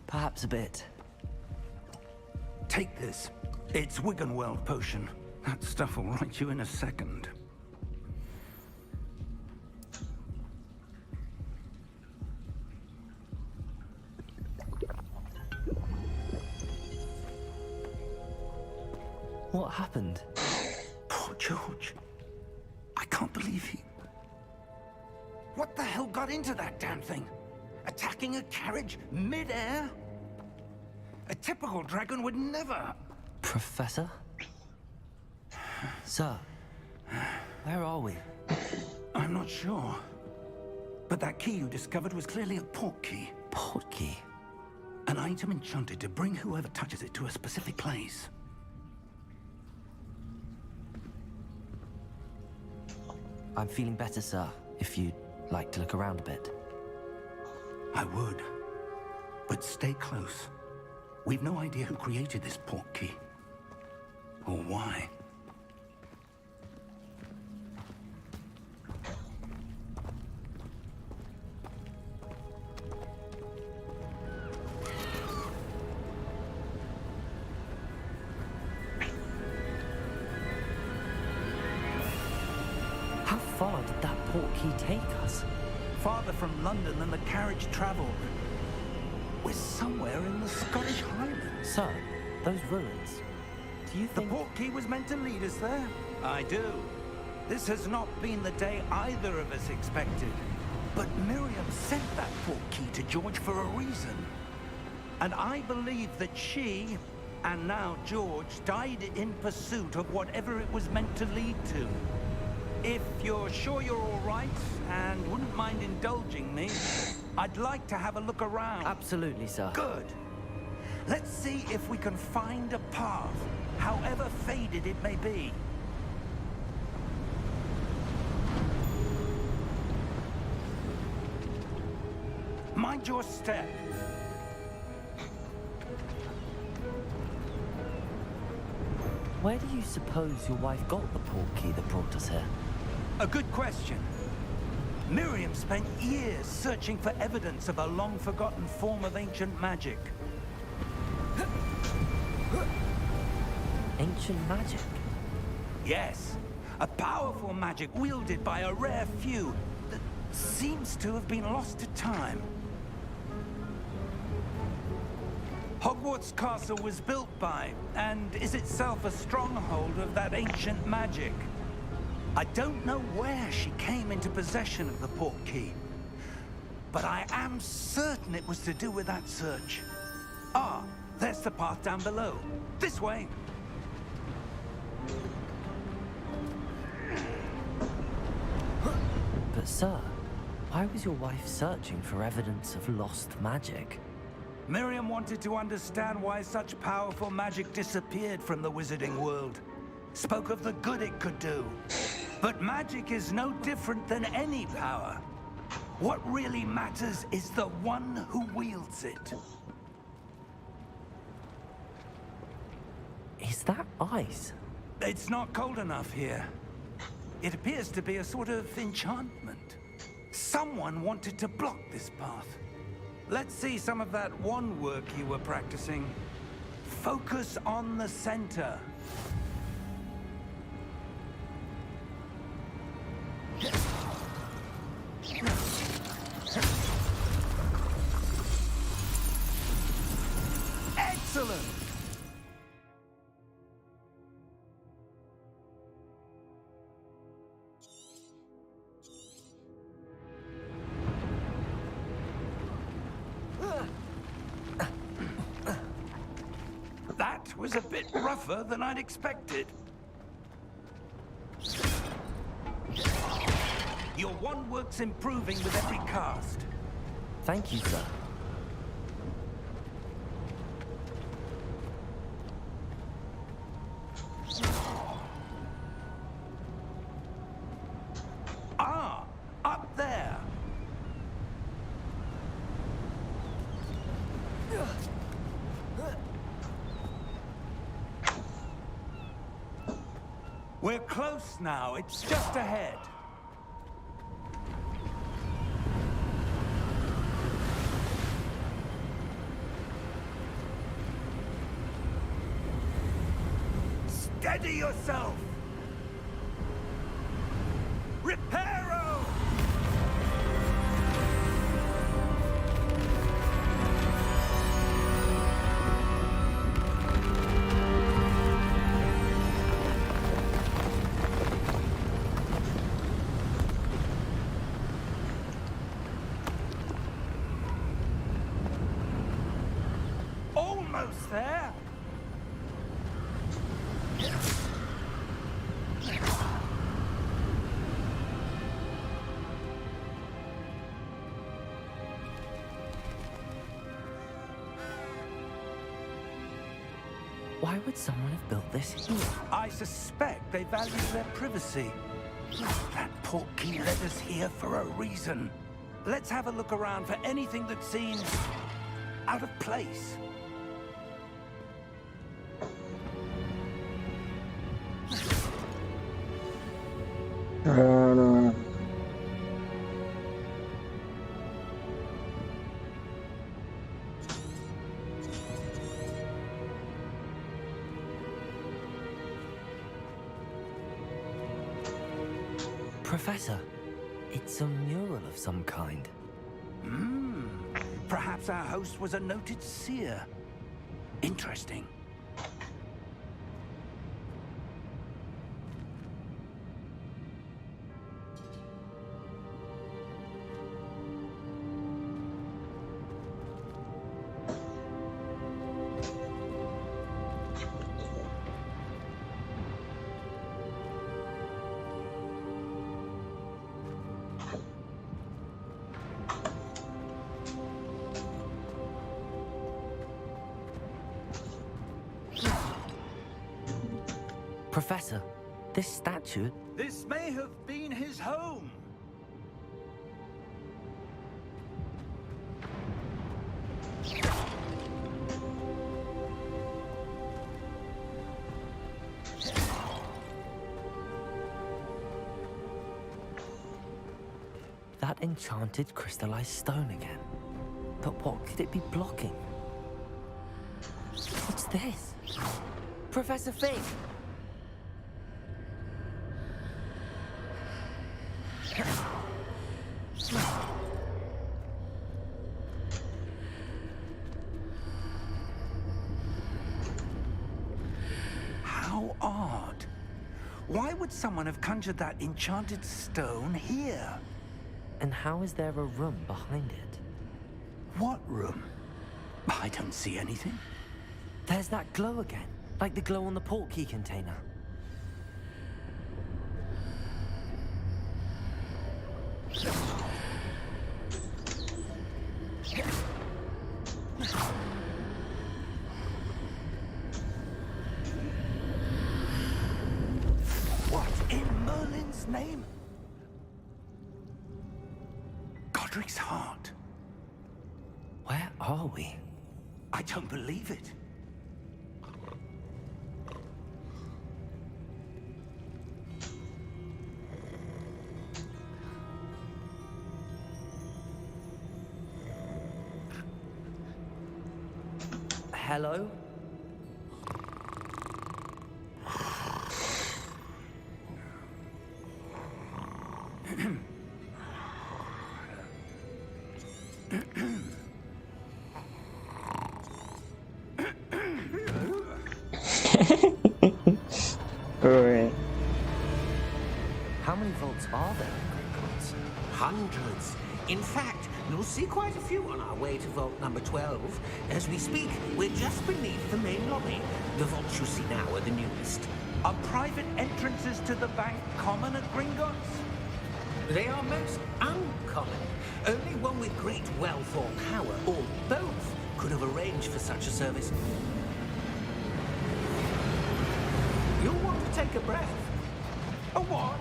Perhaps a bit. Take this. It's Wiggenweld potion. That stuff will right you in a second. What happened? Poor George. I can't believe he... What the hell got into that damn thing? Attacking a carriage mid-air? A typical dragon would never... Professor? Sir, where are we? I'm not sure. But that key you discovered was clearly a port key. Port key? An item enchanted to bring whoever touches it to a specific place. I'm feeling better, sir, if you'd like to look around a bit. I would. But stay close. We've no idea who created this port key. Or why. How far did that port key take us? Farther from London than the carriage traveled. We're somewhere in the Scottish Highlands. Sir, those ruins. Do you The think... port key was meant to lead us there? I do. This has not been the day either of us expected. But Miriam sent that port key to George for a reason. And I believe that she, and now George, died in pursuit of whatever it was meant to lead to. If you're sure you're all right, and wouldn't mind indulging me, I'd like to have a look around. Absolutely, sir. Good. Let's see if we can find a path, however faded it may be. Mind your step. Where do you suppose your wife got the port key that brought us here? A good question. Miriam spent years searching for evidence of a long-forgotten form of ancient magic. Ancient magic? Yes, a powerful magic wielded by a rare few that seems to have been lost to time. Hogwarts Castle was built by, and is itself a stronghold of that ancient magic. I don't know where she came into possession of the port key, but I am certain it was to do with that search. Ah, there's the path down below. This way. But sir, why was your wife searching for evidence of lost magic? Miriam wanted to understand why such powerful magic disappeared from the wizarding world. Spoke of the good it could do. But magic is no different than any power. What really matters is the one who wields it. Is that ice? It's not cold enough here. It appears to be a sort of enchantment. Someone wanted to block this path. Let's see some of that wand work you were practicing. Focus on the center. Excellent! That was a bit rougher than I'd expected. Your wand work's improving with every cast. Thank you, sir. Ah, up there. We're close now. It's just ahead. Steady yourself! Reparo! Almost there! Why would someone have built this here? I suspect they value their privacy. That portkey led us here for a reason. Let's have a look around for anything that seems out of place. No. Professor, it's a mural of some kind. Perhaps our host was a noted seer. Interesting. Professor, this statue... This may have been his home. That enchanted crystallized stone again. But what could it be blocking? What's this? Professor Fig! How odd. Why would someone have conjured that enchanted stone here? And how is there a room behind it? What room? I don't see anything. There's that glow again, like the glow on the portkey container. What in Merlin's name? Godric's heart. Where are we? I don't believe it. Hello? Alright. How many vaults are there in Hogwarts? Hundreds. In fact, you'll see quite a few on our way to vault number 12. As we speak, we're just beneath the main lobby. The vaults you see now are the newest. Are private entrances to the bank common at Gringotts? They are most uncommon. Only one with great wealth or power, or both, could have arranged for such a service. You'll want to take a breath. A what?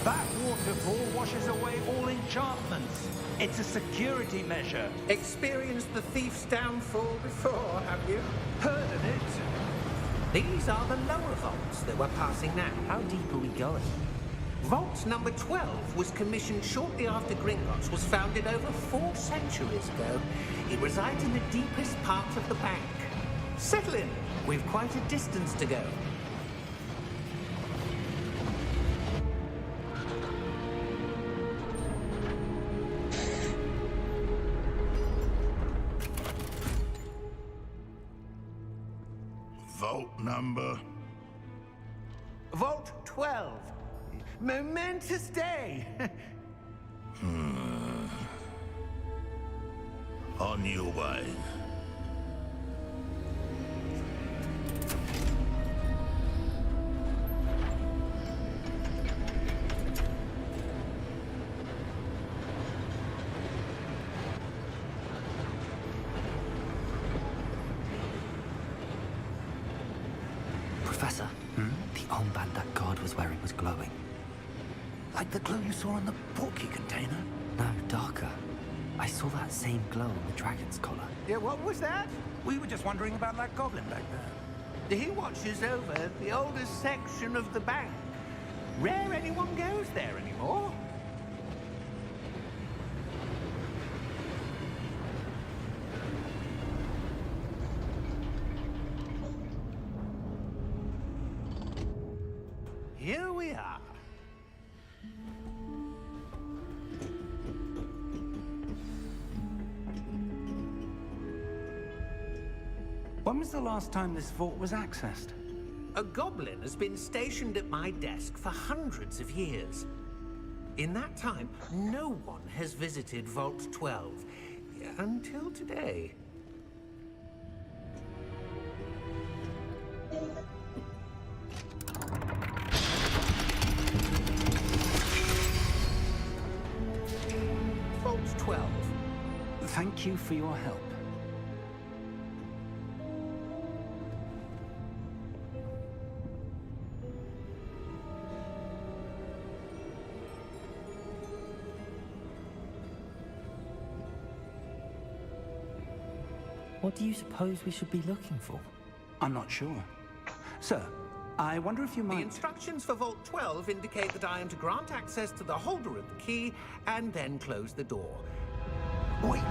That waterfall washes away all enchantments. It's a security measure. Experienced the thief's downfall before, have you? Heard of it? These are the lower vaults that we're passing now. How deep are we going? Vault number 12 was commissioned shortly after Gringotts was founded over 4 centuries ago. It resides in the deepest part of the bank. Settle in. We've quite a distance to go. Vault number? Vault 12. Momentous day. On your way. Professor, the armband that guard was wearing was glowing. Like the glow you saw in the portkey container? No, darker. I saw that same glow on the dragon's collar. Yeah, what was that? We were just wondering about that goblin back there. He watches over the oldest section of the bank. Rare anyone goes there anymore. Here we are. When was the last time this vault was accessed? A goblin has been stationed at my desk for hundreds of years. In that time, no one has visited Vault 12. Until today. Vault 12. Thank you for your help. What do you suppose we should be looking for? I'm not sure. Sir, I wonder if you The might... instructions for Vault 12 indicate that I am to grant access to the holder of the key and then close the door. Wait!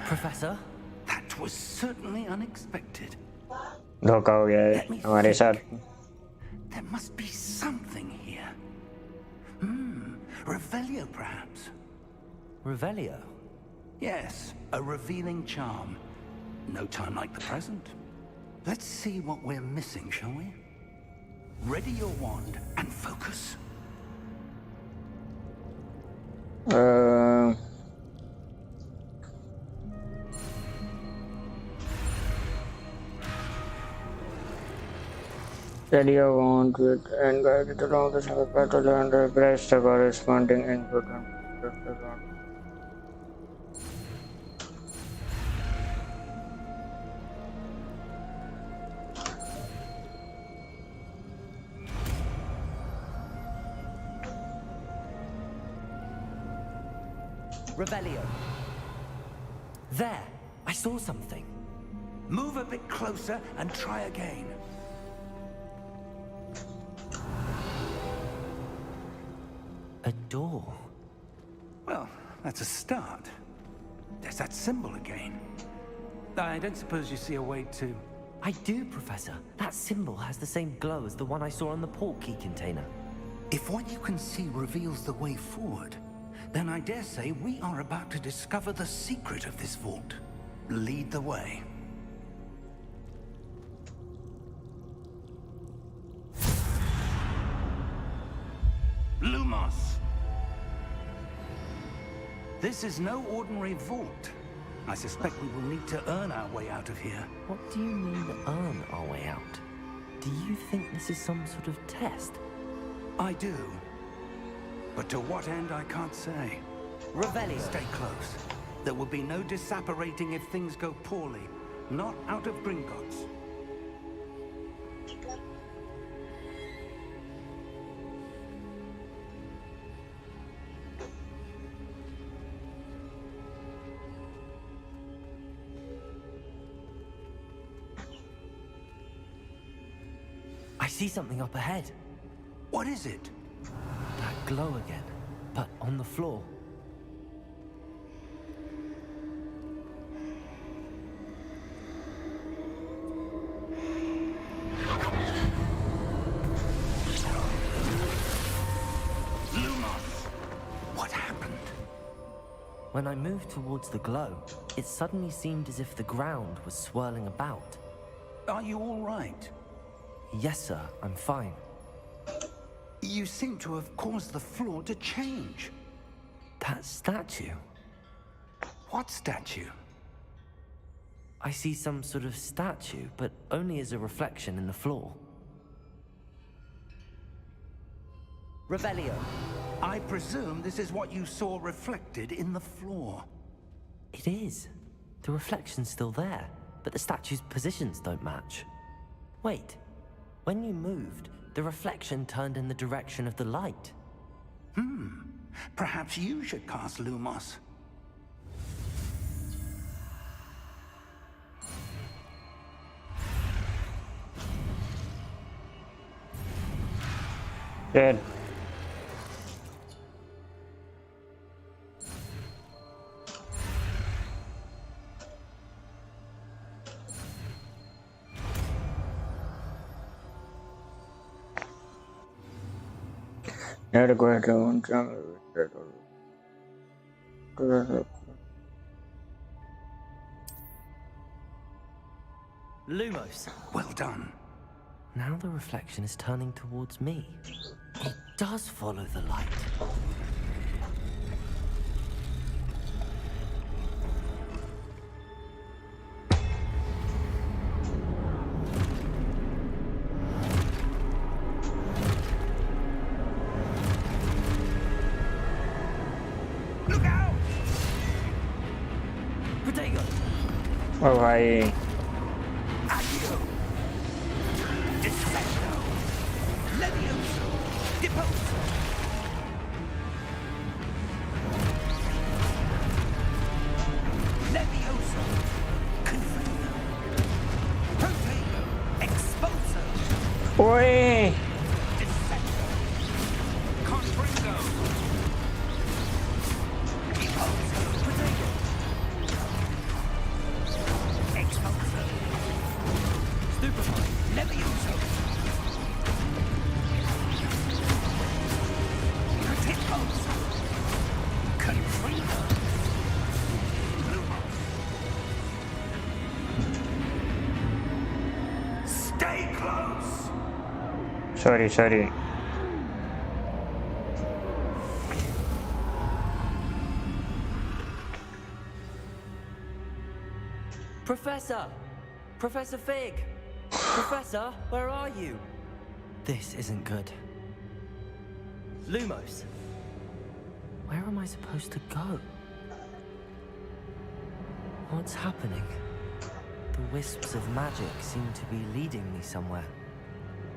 Professor? That was certainly unexpected. धोखा हो गया है Let me हमारे साथ. think. There must be something here. Revelio, perhaps? Revelio? Yes, a revealing charm. No time like the present. Let's see what we're missing, shall we? Ready your wand and focus. Steady your wand with and guide it along the single path and press the corresponding input and press the wand. Revelio. There! I saw something. Move a bit closer and try again. A door. Well, that's a start. There's that symbol again. I don't suppose you see a way to... I do, Professor. That symbol has the same glow as the one I saw on the portkey container. If what you can see reveals the way forward, then I dare say we are about to discover the secret of this vault. Lead the way. Lumos! This is no ordinary vault. I suspect we will need to earn our way out of here. What do you mean, earn our way out? Do you think this is some sort of test? I do. But to what end, I can't say. Revelio. Stay close. There will be no disapparating if things go poorly. Not out of Gringotts. I see something up ahead. What is it? That glow again, but on the floor. When I moved towards the glow, it suddenly seemed as if the ground was swirling about. Are you all right? Yes, sir, I'm fine. You seem to have caused the floor to change. That statue? What statue? I see some sort of statue, but only as a reflection in the floor. Revelio. I presume this is what you saw reflected in the floor. It is. The reflection's still there, but the statue's positions don't match. Wait. When you moved, the reflection turned in the direction of the light. Perhaps you should cast Lumos. Dead. Never go ahead and jump with that. Lumos. Well done. Now the reflection is turning towards me. It does follow the light. Look out! Protego! Oh, भाई. Accio! Dissecto! Levioso! Deposo! Levioso! Confino! Protego! Exposo! Oi! Dissecto! Confringo! Deposo! Protego! Exposo! Stupefy! Levioso! Reticoso! Confringo! Lumos! Stay close! Sorry. Professor! Professor Fig! Professor, where are you? This isn't good. Lumos. Where am I supposed to go? What's happening? The wisps of magic seem to be leading me somewhere.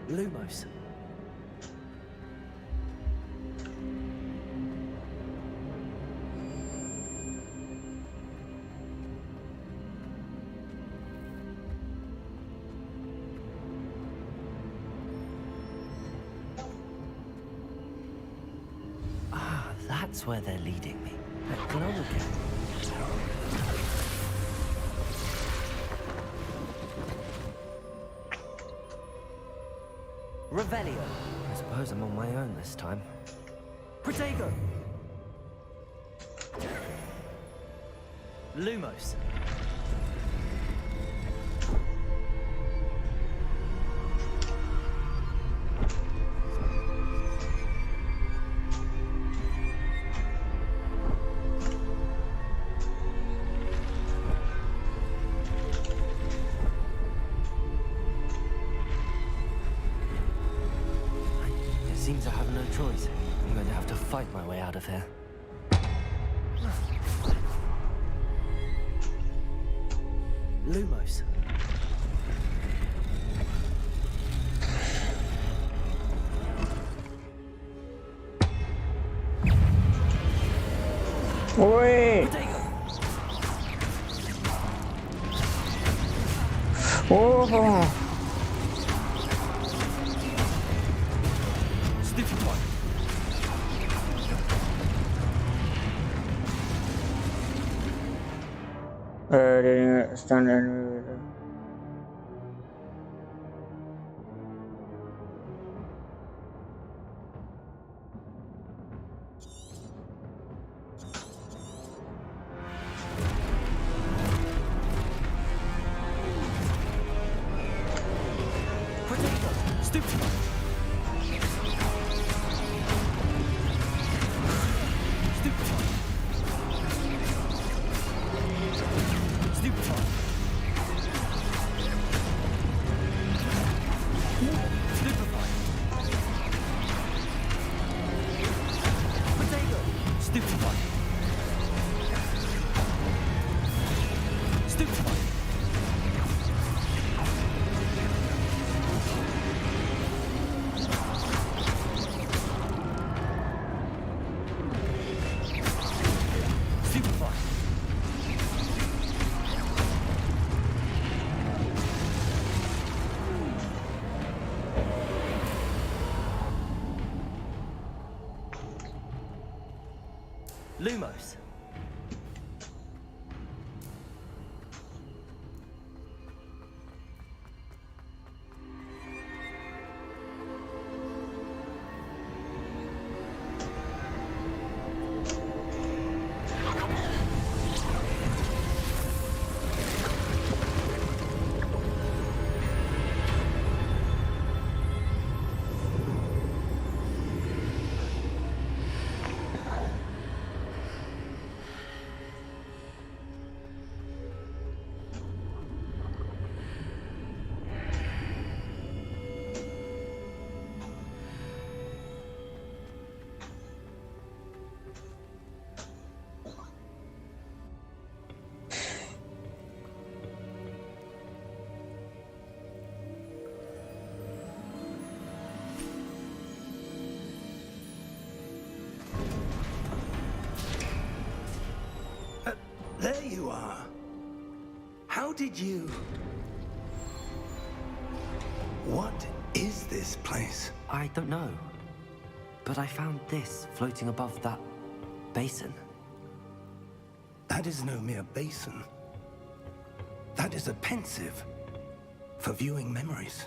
Lumos. That's where they're leading me. That glow again. Revelio. I suppose I'm on my own this time. Protego. Lumos. It seems I have no choice. I'm going to have to fight my way out of here. Lumos. Oi! Protego. Oh! Stupefy. Stand enemy. Lumos. There you are. How did you... What is this place? I don't know. But I found this floating above that basin. That is no mere basin. That is a pensive for viewing memories.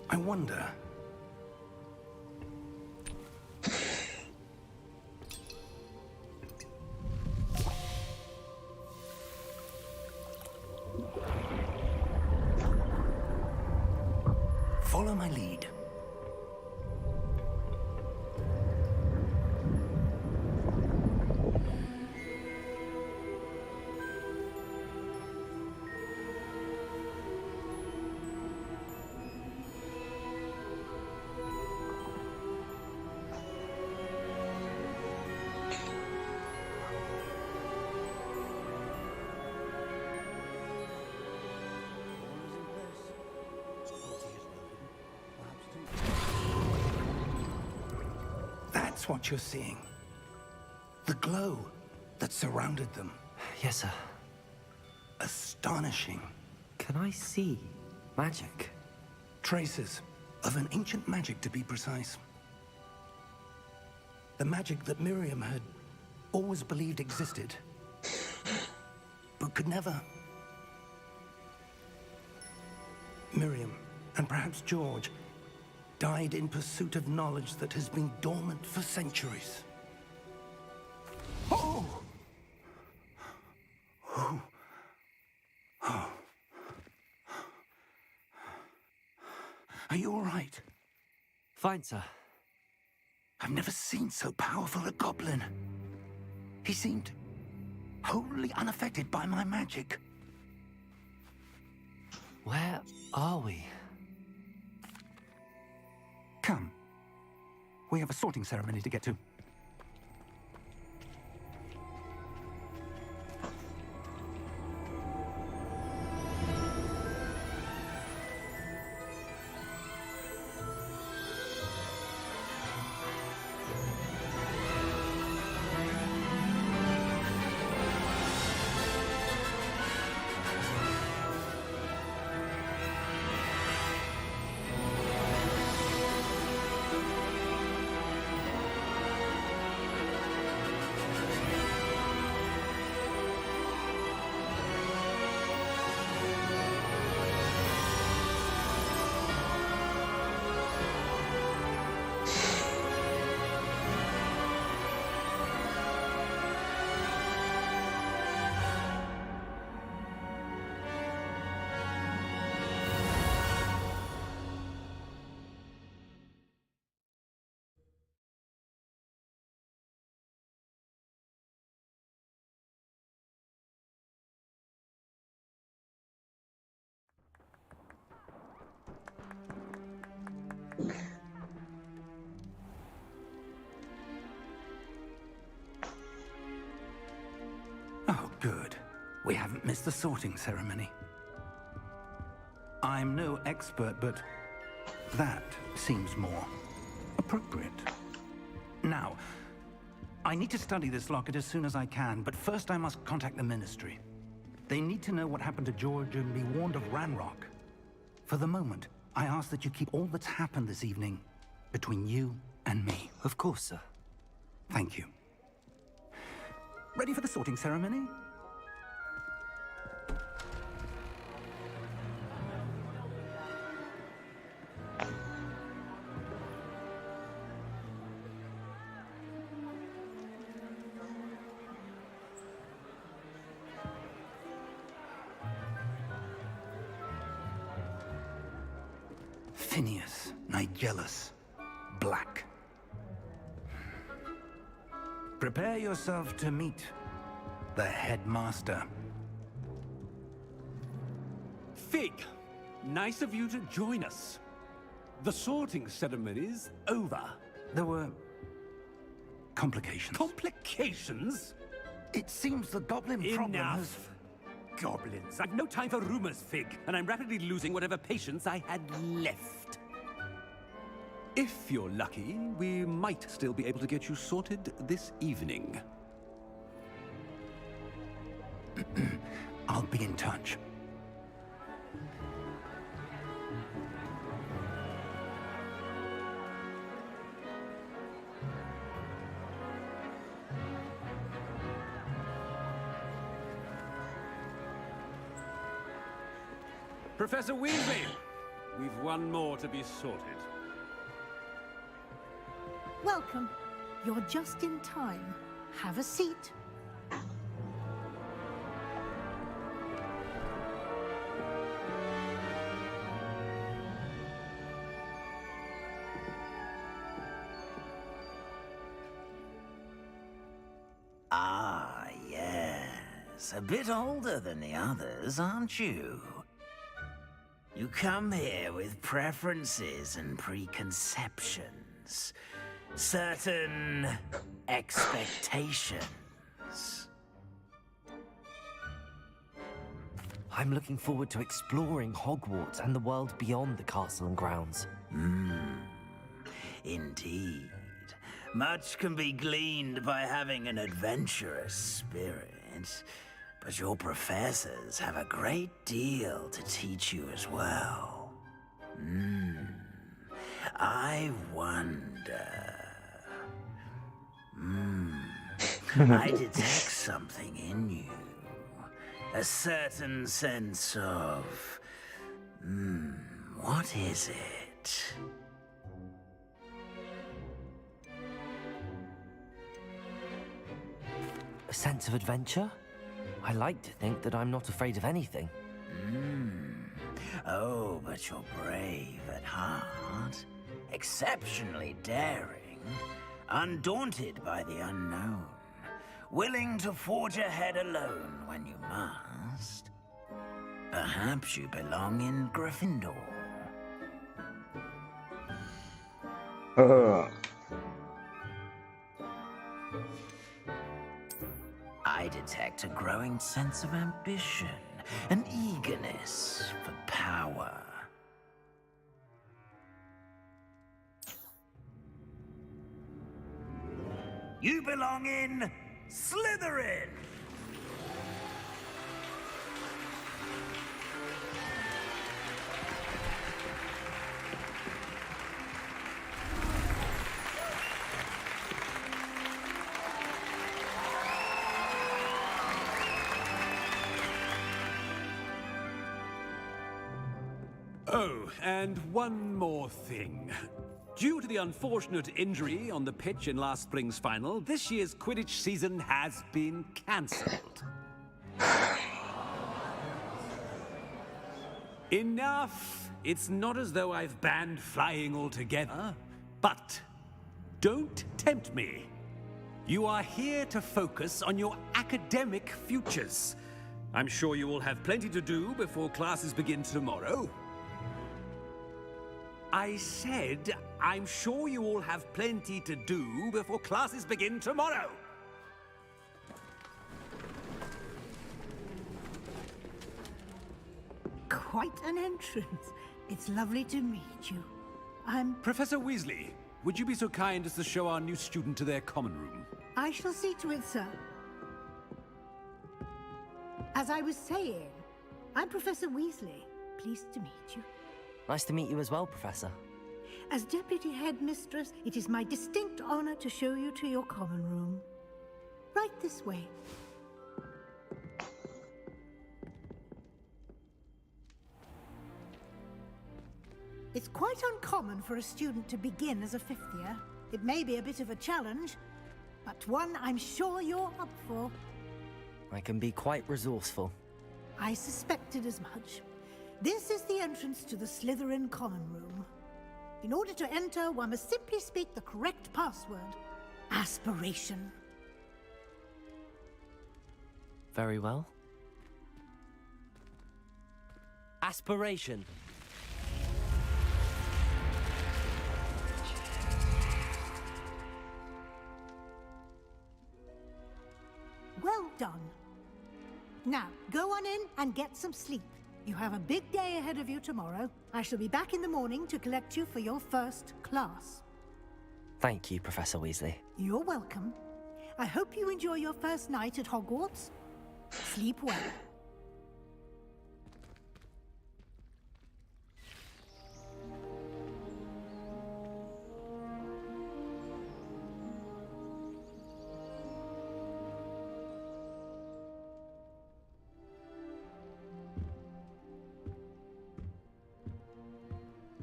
I wonder... Follow my lead. That's what you're seeing. The glow that surrounded them. Yes, sir. Astonishing. Can I see magic? Traces of an ancient magic, to be precise. The magic that Miriam had always believed existed, but could never. Miriam, and perhaps George, died in pursuit of knowledge that has been dormant for centuries. Oh! Oh. Oh. Are you all right? Fine, sir. I've never seen so powerful a goblin. He seemed wholly unaffected by my magic. Where are we? Come. We have a sorting ceremony to get to. Oh, good. We haven't missed the sorting ceremony. I'm no expert, but that seems more appropriate. Now, I need to study this locket as soon as I can, but first I must contact the Ministry. They need to know what happened to George and be warned of Ranrock. For the moment, I ask that you keep all that's happened this evening between you and me. Of course, sir. Thank you. Ready for the sorting ceremony? Phineas, Nigellus, Black. Prepare yourself to meet the headmaster. Fig, nice of you to join us. The sorting ceremony's over. There were complications. Complications? It seems the goblin problem has... Enough! Goblins. I've no time for rumors, Fig, and I'm rapidly losing whatever patience I had left. If you're lucky, we might still be able to get you sorted this evening. I'll be in touch. Professor Weasley, we've one more to be sorted. Welcome. You're just in time. Have a seat. Ah, yes. A bit older than the others, aren't you? You come here with preferences and preconceptions. Certain expectations. I'm looking forward to exploring Hogwarts and the world beyond the castle and grounds. Indeed. Much can be gleaned by having an adventurous spirit, but your professors have a great deal to teach you as well. I wonder... I detect something in you. A certain sense of... what is it? A sense of adventure? I like to think that I'm not afraid of anything. Oh, but you're brave at heart. Exceptionally daring. Undaunted by the unknown. Willing to forge ahead alone when you must. Perhaps you belong in Gryffindor. I detect a growing sense of ambition, an eagerness for power. You belong in Slytherin! Oh, and one more thing. Due to the unfortunate injury on the pitch in last spring's final, this year's Quidditch season has been cancelled. Enough! It's not as though I've banned flying altogether, but don't tempt me. You are here to focus on your academic futures. I'm sure you will have plenty to do before classes begin tomorrow. I said, I'm sure you all have plenty to do before classes begin tomorrow. Quite an entrance. It's lovely to meet you. I'm... Professor Weasley, would you be so kind as to show our new student to their common room? I shall see to it, sir. As I was saying, I'm Professor Weasley. Pleased to meet you. Nice to meet you as well, Professor. As Deputy Headmistress, it is my distinct honor to show you to your common room. Right this way. It's quite uncommon for a student to begin as a fifth year. It may be a bit of a challenge, but one I'm sure you're up for. I can be quite resourceful. I suspected as much. This is the entrance to the Slytherin common room. In order to enter, one must simply speak the correct password. Aspiration. Very well. Aspiration. Well done. Now, go on in and get some sleep. You have a big day ahead of you tomorrow. I shall be back in the morning to collect you for your first class. Thank you, Professor Weasley. You're welcome. I hope you enjoy your first night at Hogwarts. Sleep well.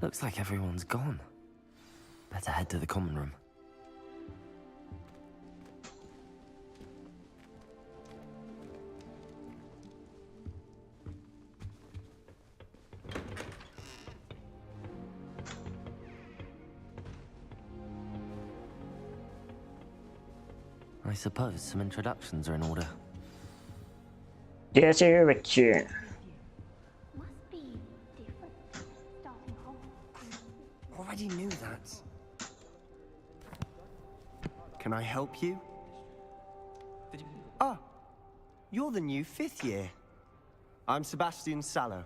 Looks like everyone's gone. Better head to the common room. I suppose some introductions are in order. Yes, Richard. Must be different starting home. Already knew that. Can I help you? Ah, you're the new fifth year. I'm Sebastian Sallow.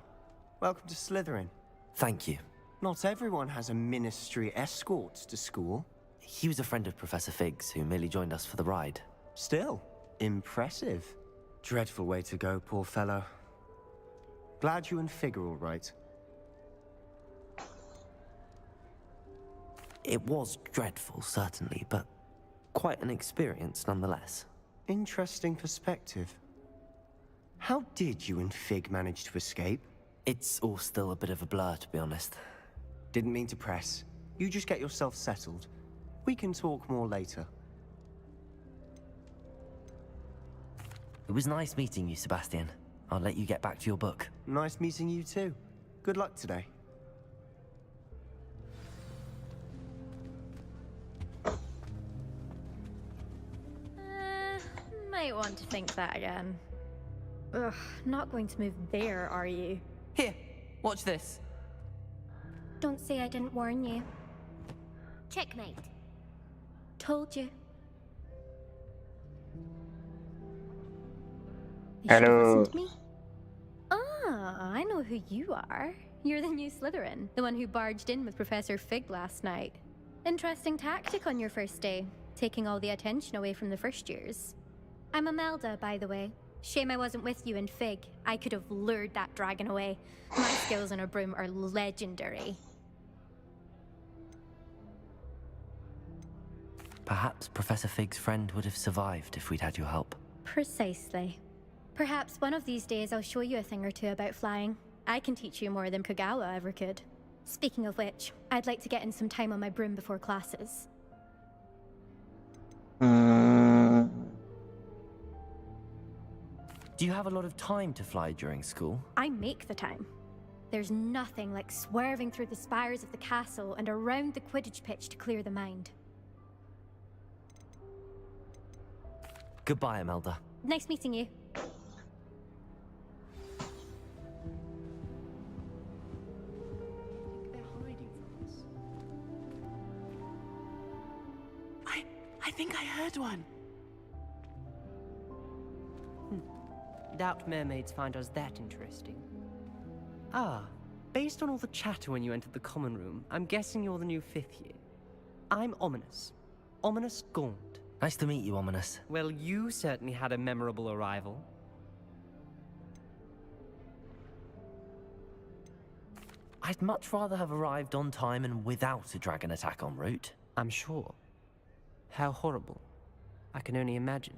Welcome to Slytherin. Thank you. Not everyone has a ministry escort to school. He was a friend of Professor Fig's who merely joined us for the ride. Still, impressive. Dreadful way to go, poor fellow. Glad you and Fig are all right. It was dreadful, certainly, but quite an experience nonetheless. Interesting perspective. How did you and Fig manage to escape? It's all still a bit of a blur, to be honest. Didn't mean to press. You just get yourself settled. We can talk more later. It was nice meeting you, Sebastian. I'll let you get back to your book. Nice meeting you too. Good luck today. Might want to think that again. Ugh, not going to move there, are you? Here, watch this. Don't say I didn't warn you. Checkmate. Told you. You Hello. should have listened to me. Ah, I know who you are. You're the new Slytherin, the one who barged in with Professor Fig last night. Interesting tactic on your first day, taking all the attention away from the first years. I'm Imelda, by the way. Shame I wasn't with you in Fig. I could have lured that dragon away. My skills on a broom are legendary. Perhaps Professor Fig's friend would have survived if we'd had your help. Precisely. Perhaps one of these days I'll show you a thing or two about flying. I can teach you more than Kagawa ever could. Speaking of which, I'd like to get in some time on my broom before classes. Do you have a lot of time to fly during school? I make the time. There's nothing like swerving through the spires of the castle and around the Quidditch pitch to clear the mind. Goodbye, Imelda. Nice meeting you. I think I heard one. Doubt mermaids find us that interesting. Ah, based on all the chatter when you entered the common room, I'm guessing you're the new fifth year. I'm Ominous. Ominous Gaunt. Nice to meet you, Ominous. Well, you certainly had a memorable arrival. I'd much rather have arrived on time and without a dragon attack en route. I'm sure. How horrible. I can only imagine.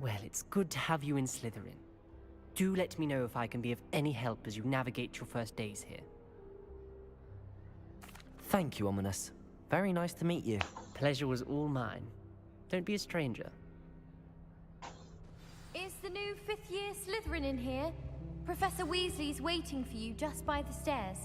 Well, it's good to have you in Slytherin. Do let me know if I can be of any help as you navigate your first days here. Thank you, Ominous. Very nice to meet you. Pleasure was all mine. Don't be a stranger. Is the new 5th year Slytherin in here? Professor Weasley's waiting for you just by the stairs.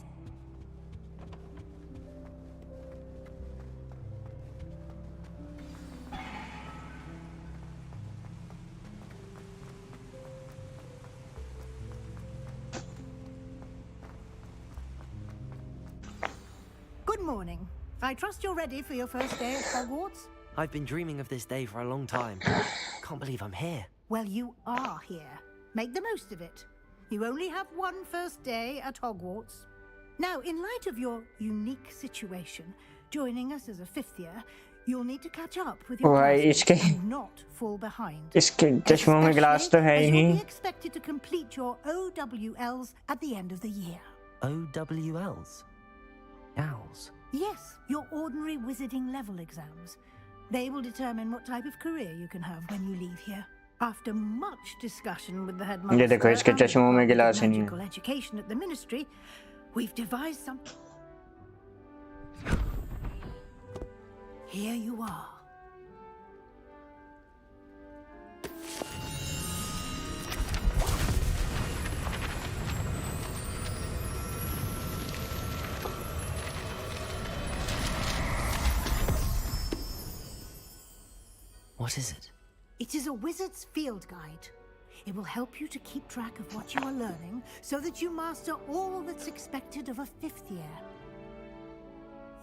Good morning. I trust you're ready for your first day at Hogwarts? I've been dreaming of this day for a long time. Can't believe I'm here. Well, you are here. Make the most of it. You only have one first day at Hogwarts. Now, in light of your unique situation, joining us as a 5th year, you'll need to catch up with your classes and not fall behind. इसके चश्मों में glass तो है Especially as he. you'll be expected to complete your OWLs at the end of the year. OWLs? Owls? Yes, your ordinary wizarding level exams. They will determine what type of career you can have when you leave here. After much discussion with the headmaster ये देखो इसके and the चश्मों में Department गिलास of ही नहीं Magical Education at the Ministry, we've devised some. Here you are. What is it? It is a wizard's field guide. It will help you to keep track of what you are learning so that you master all that's expected of a 5th year.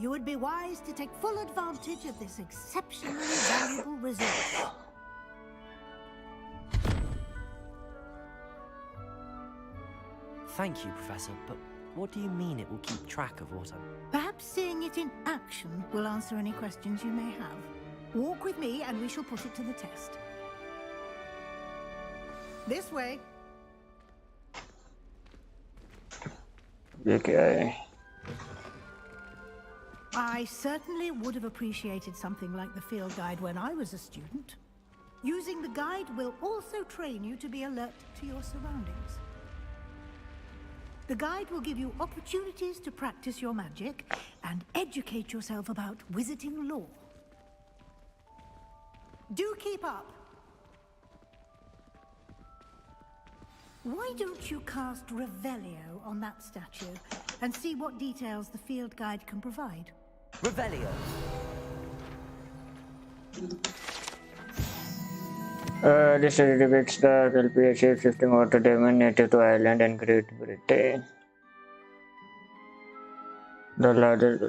You would be wise to take full advantage of this exceptionally valuable resource. Thank you, Professor, but what do you mean it will keep track of what I'm... Perhaps seeing it in action will answer any questions you may have. Walk with me and we shall put it to the test. This way. ये क्या है? I certainly would have appreciated something like the field guide when I was a student. Using the guide will also train you to be alert to your surroundings. The guide will give you opportunities to practice your magic and educate yourself about wizarding lore. Do keep up. Why don't you cast Revelio on that statue and see what details the field guide can provide? Revelio! This depicts the Kelpie shape-shifting water demon native to Ireland and Great Britain. The largest...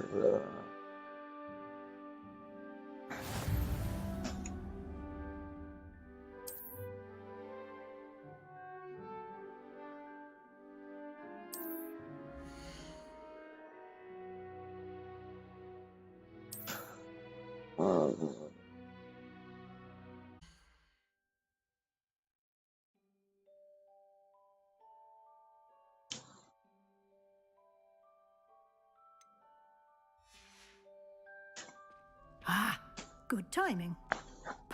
Ah, good timing.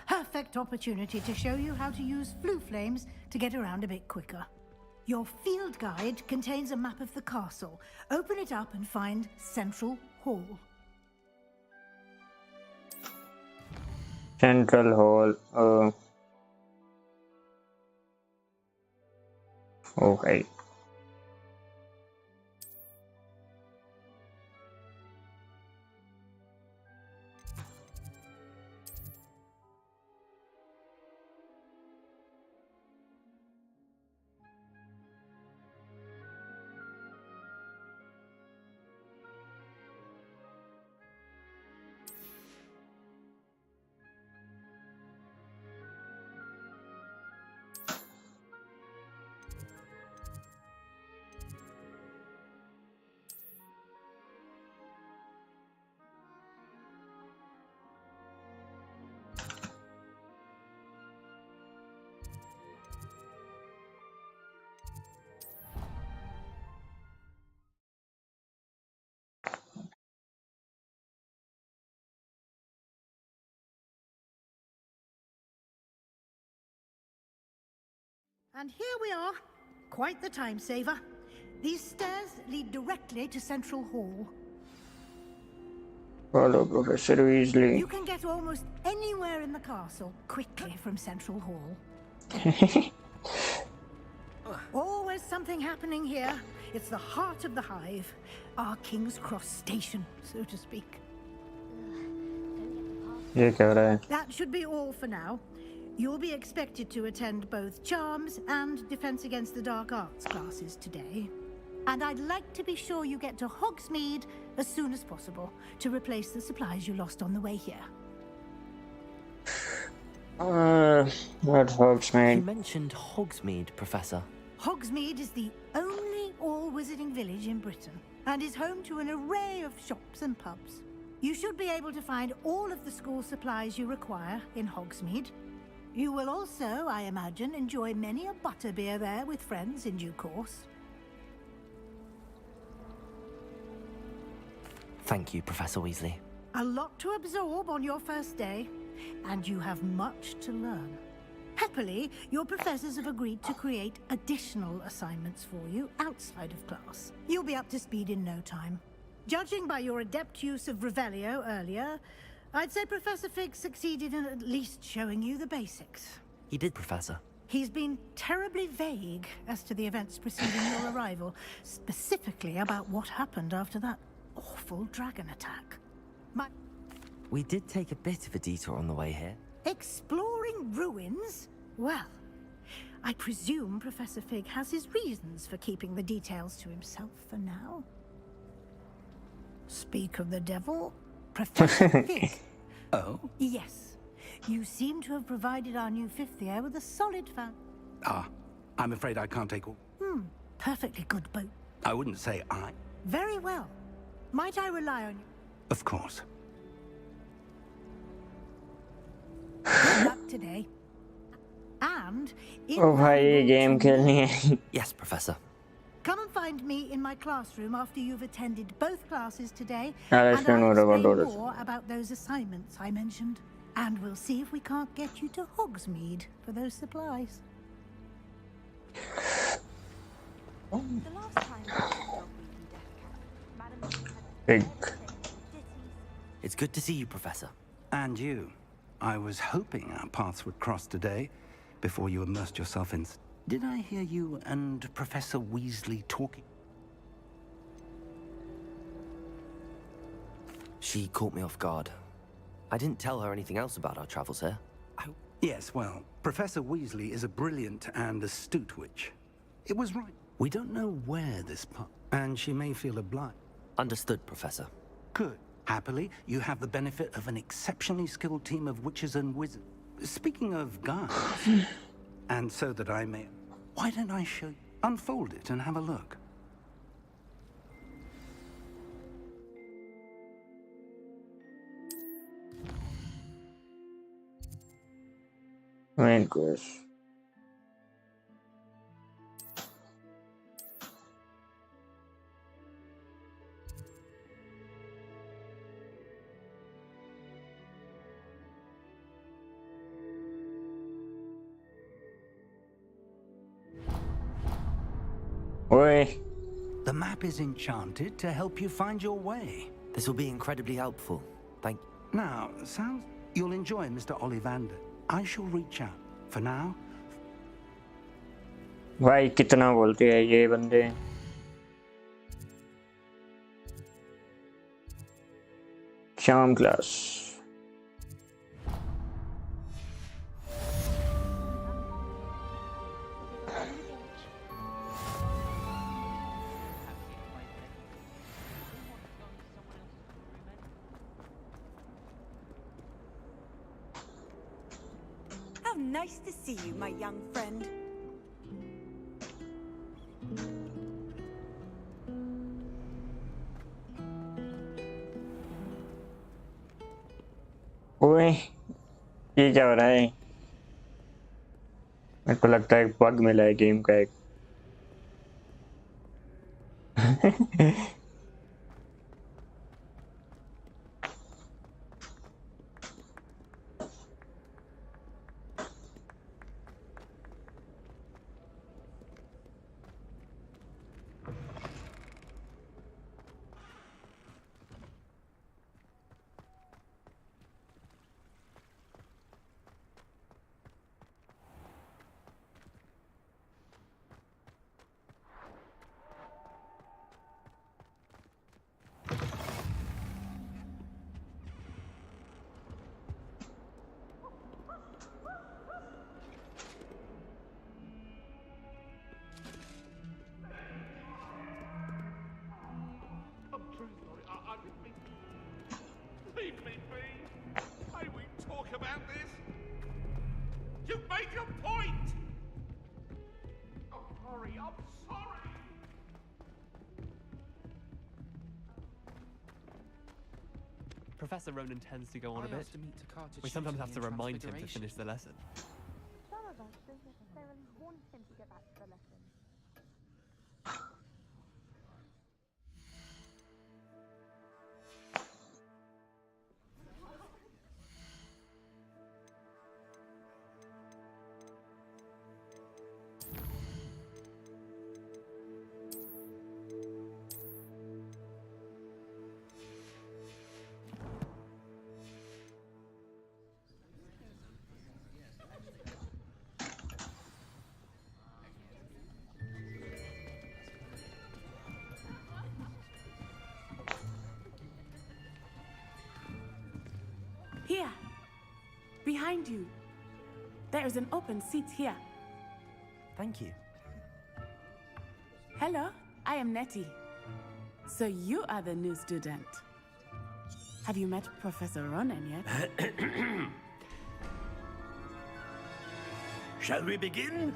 Perfect opportunity to show you how to use flue flames to get around a bit quicker. Your field guide contains a map of the castle. Open it up and find Central Hall. Central Hall. Okay. And here we are. Quite the time saver. These stairs lead directly to Central Hall. Follow Professor Weasley. You can get almost anywhere in the castle quickly from Central Hall. Always something happening here. It's the heart of the hive. Our King's Cross station, so to speak. ये क्या हो रहा है? That should be all for now. You'll be expected to attend both Charms and Defense Against the Dark Arts classes today. And I'd like to be sure you get to Hogsmeade as soon as possible to replace the supplies you lost on the way here. Not Hogsmeade. You mentioned Hogsmeade, Professor. Hogsmeade is the only all-wizarding village in Britain and is home to an array of shops and pubs. You should be able to find all of the school supplies you require in Hogsmeade. You will also, I imagine, enjoy many a butterbeer there with friends in due course. Thank you, Professor Weasley. A lot to absorb on your first day, and you have much to learn. Happily, your professors have agreed to create additional assignments for you outside of class. You'll be up to speed in no time. Judging by your adept use of Revelio earlier, I'd say Professor Fig succeeded in at least showing you the basics. He did, Professor. He's been terribly vague as to the events preceding your arrival, specifically about what happened after that awful dragon attack. We did take a bit of a detour on the way here. Exploring ruins? Well, I presume Professor Fig has his reasons for keeping the details to himself for now. Speak of the devil, Professor Fig. Oh? Yes. You seem to have provided our new fifth year with a solid I'm afraid I can't take all. perfectly good boat. I wouldn't say I. Very well. Might I rely on you? Of course. Good luck today. And Oh भाई ये game खेलनी है. Yes, Professor. come and find me in my classroom after you've attended both classes today, I'll and explain I'll more about all explain this. more about those assignments I mentioned. And we'll see if we can't get you to Hogsmeade for those supplies. The last time I was in Death Camp, Madam Big. It's good to see you, Professor. And you. I was hoping our paths would cross today, before you immersed yourself in... Did I hear you and Professor Weasley talking? She caught me off guard. I didn't tell her anything else about our travels here. Yes, well, Professor Weasley is a brilliant and astute witch. It was right. We don't know where this path... And she may feel obliged. Understood, Professor. Good. Happily, you have the benefit of an exceptionally skilled team of witches and wizards. Speaking of guards, and so that I may... Why don't I show you? Unfold it and have a look. Main course. Oi. The map is enchanted to help you find your way. This will be incredibly helpful. Thank you. Now, sounds... You'll enjoy Mr. Ollivander. I shall reach out. For now... भाई कितना बोलते हैं ये बंदे. Charm class. How nice to see you, my young friend. ओए ये क्या हो रहा है? मेरे को लगता है बग मिला है गेम का एक. Professor Ronan tends to go on a bit. We sometimes have to remind him to finish the lesson. Some of us don't necessarily want him to get back to the lesson. Here, behind you. There is an open seat here. Thank you. Hello, I am Nettie. So you are the new student. Have you met Professor Ronan yet? Shall we begin?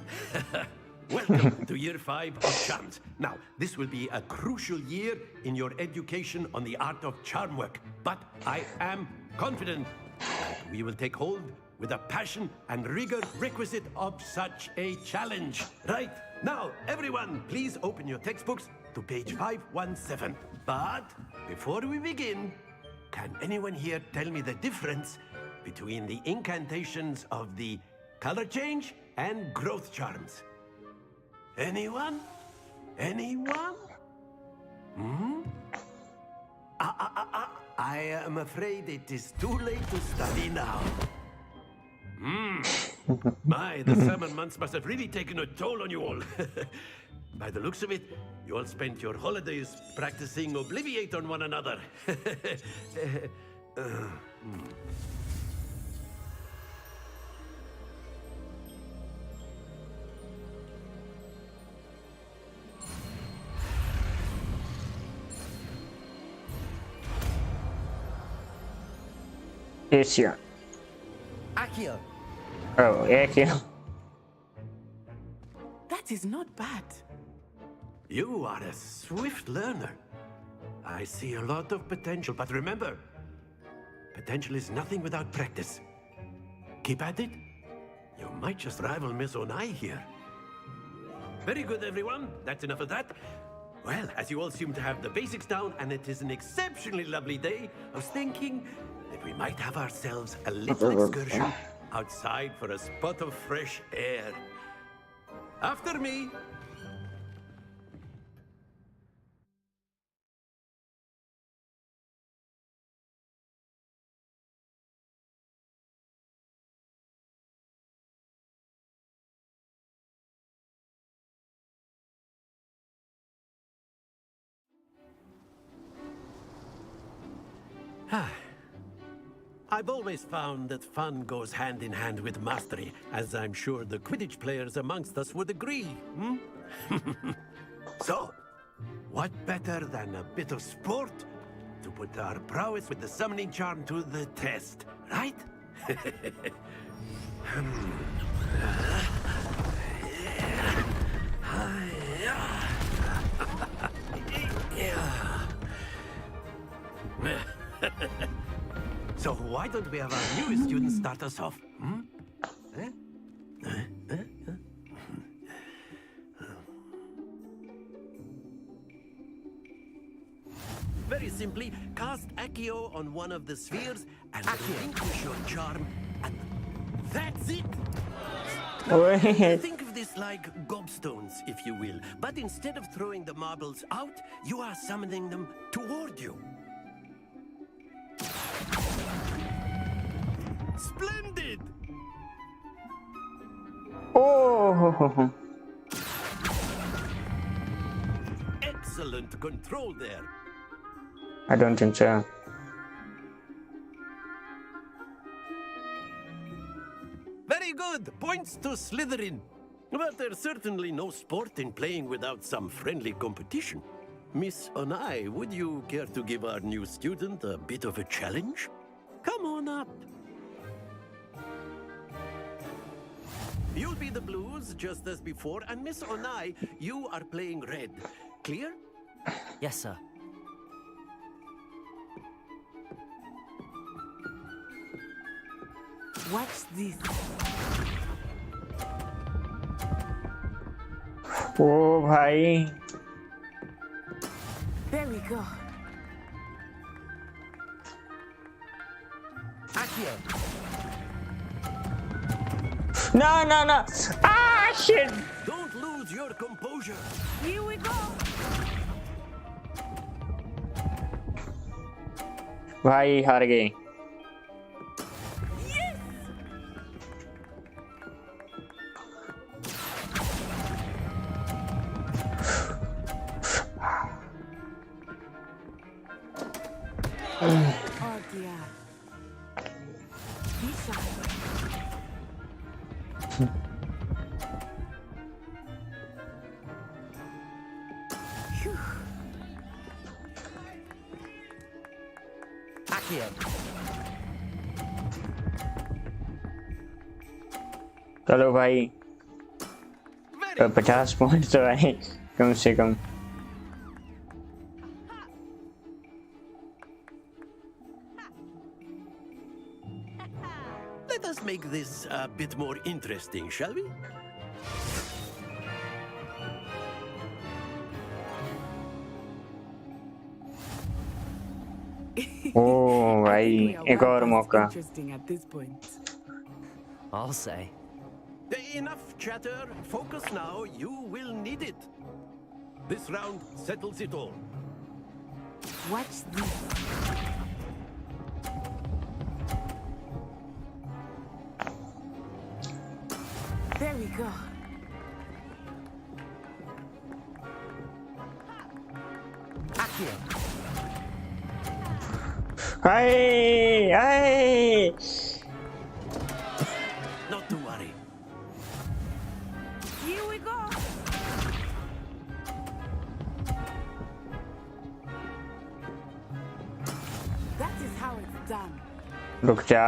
Welcome to Year 5 of Charms. Now, this will be a crucial year in your education on the art of charm work. But I am confident that we will take hold with the passion and rigor requisite of such a challenge. Right, now, everyone, please open your textbooks to page 517. But before we begin, can anyone here tell me the difference between the incantations of the color change and growth charms? Anyone? Anyone? Hmm? I am afraid it is too late to study now. My, the summer months must have really taken a toll on you all. By the looks of it, you all spent your holidays practicing Obliviate on one another. Asia. Accio! Oh, Accio. That is not bad. You are a swift learner. I see a lot of potential, but remember, potential is nothing without practice. Keep at it. You might just rival Miss Onai here. Very good, everyone. That's enough of that. Well, as you all seem to have the basics down, and it is an exceptionally lovely day, I was thinking that we might have ourselves a little excursion outside for a spot of fresh air. After me. I've always found that fun goes hand in hand with mastery, as I'm sure the Quidditch players amongst us would agree, So, what better than a bit of sport to put our prowess with the summoning charm to the test, right? So why don't we have our newest student start us off? Very simply, cast Accio on one of the spheres and relinquish your charm, and that's it! Think of this like gobstones, if you will, but instead of throwing the marbles out, you are summoning them toward you. Splendid! Oh! Excellent control there. I don't think so. Very good. Points to Slytherin. But there's certainly no sport in playing without some friendly competition. Miss Onai, would you care to give our new student a bit of a challenge? Come on up. You'll be the blues, just as before, and Miss Onai, you are playing red. Clear? Yes, sir. Watch this. ओ भाई There we go. Accio! No. Ah, shit. Don't lose your composure. Here we go. भाई हार गए. Oh dear. Be sharp. Phew. Accio! चलो भाई 50 point तो आए कम से कम. Let us make this a bit more interesting, shall we? ओ भाई एक और मौका. Interesting at this point. I'll say. Enough chatter. Focus now. You will need it. This round settles it all. Watch this. There we go. Accio! Hey! Not to worry. Here we go. That is how it's done. रुक जा.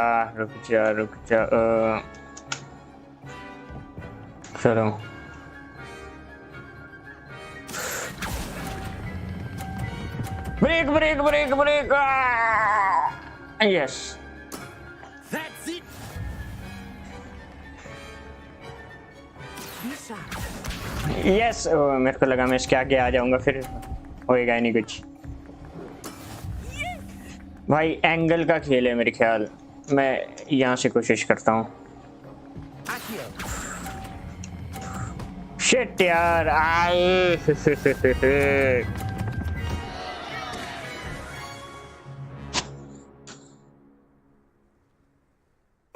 चलो. Break. Yes. That's it. Be sharp. Yes. मेरे को लगा मैं इसके आगे आ जाऊंगा फिर होएगा ही नहीं कुछ. भाई एंगल का खेल है मेरे ख्याल. मैं यहाँ से कोशिश करता हूँ. शिट यार.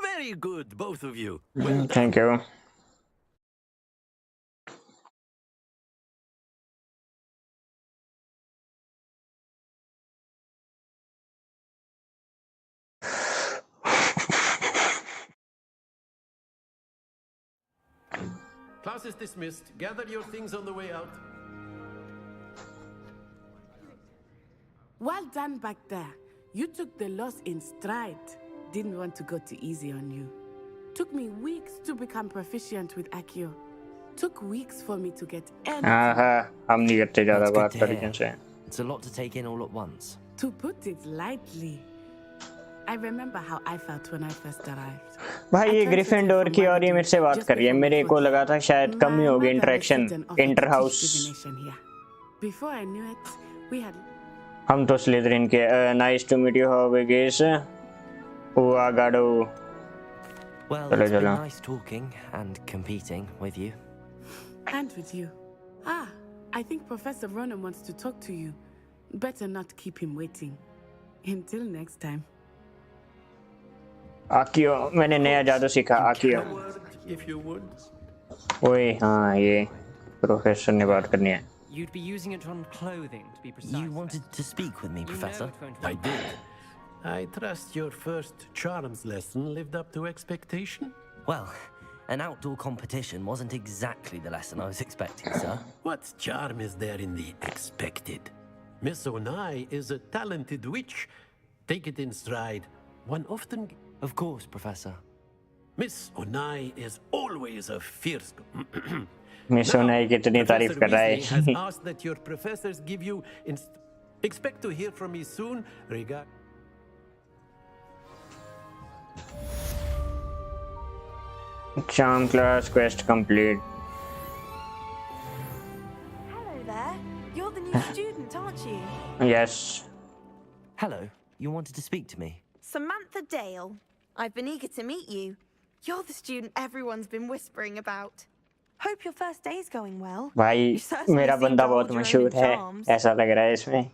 Very good, both of you. Thank you. Class is dismissed. Gather your things on the way out. Well done back there. You took the loss in stride. Didn't want to go too easy on you. Took me weeks to become proficient with Accio. Took weeks for me to get anything. हम नहीं करते ज़्यादा That's बात good to तरीके hear. से. It's a lot to take in all at once. To put it lightly, I remember how I felt when I first arrived. भाई ये Gryffindor की और ये मेरे से बात कर रही है. मेरे को लगा था शायद कम ही होगी interaction inter house. Before I knew it, we had. हम तो स्लिदरिन के. Nice to meet you, Hogwarts. Uagado. Well, it's been nice talking and competing with you. And with you. I think Professor Ronan wants to talk to you. Better not keep him waiting. Until next time. Accio. मैंने नया जादू सीखा. Accio. If you would. ओए हाँ ये professor ने बात करनी है. You'd be using it on clothing, to be precise. You wanted to speak with me, Professor? I did. I trust your first charms lesson lived up to expectation? Well, an outdoor competition wasn't exactly the lesson I was expecting, sir. What charm is there in the expected? Miss Onai is a talented witch. Take it in stride. One often... Of course, Professor. Miss Onai is always a fierce. Miss ओनाई कितनी तारीफ कर रहा Weasley has है asked that your professors give you. Expect to hear from me soon. Regard. charm class quest complete. Hello there. You're the new student, aren't you? Yes. Hello, you wanted to speak to me? Samantha Dale. I've been eager to meet you. You're the student everyone's been whispering about. Hope your first day's going well. भाई मेरा बंदा बहुत मशहूर है ऐसा लग रहा है इसमें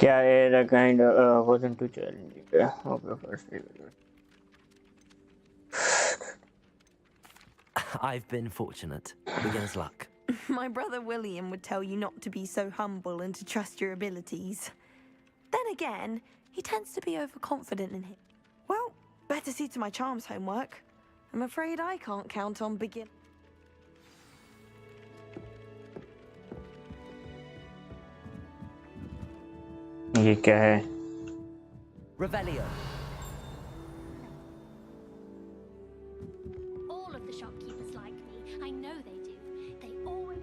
क्या है the kind wasn't too challenging hope your first day will I've been fortunate. Beginner's luck. My brother William would tell you not to be so humble and to trust your abilities. Then again, he tends to be overconfident in him. Well, better see to my charms homework. I'm afraid I can't count on begin. ये क्या है? Revelio. All of the shopkeepers like me. I know they do. They always.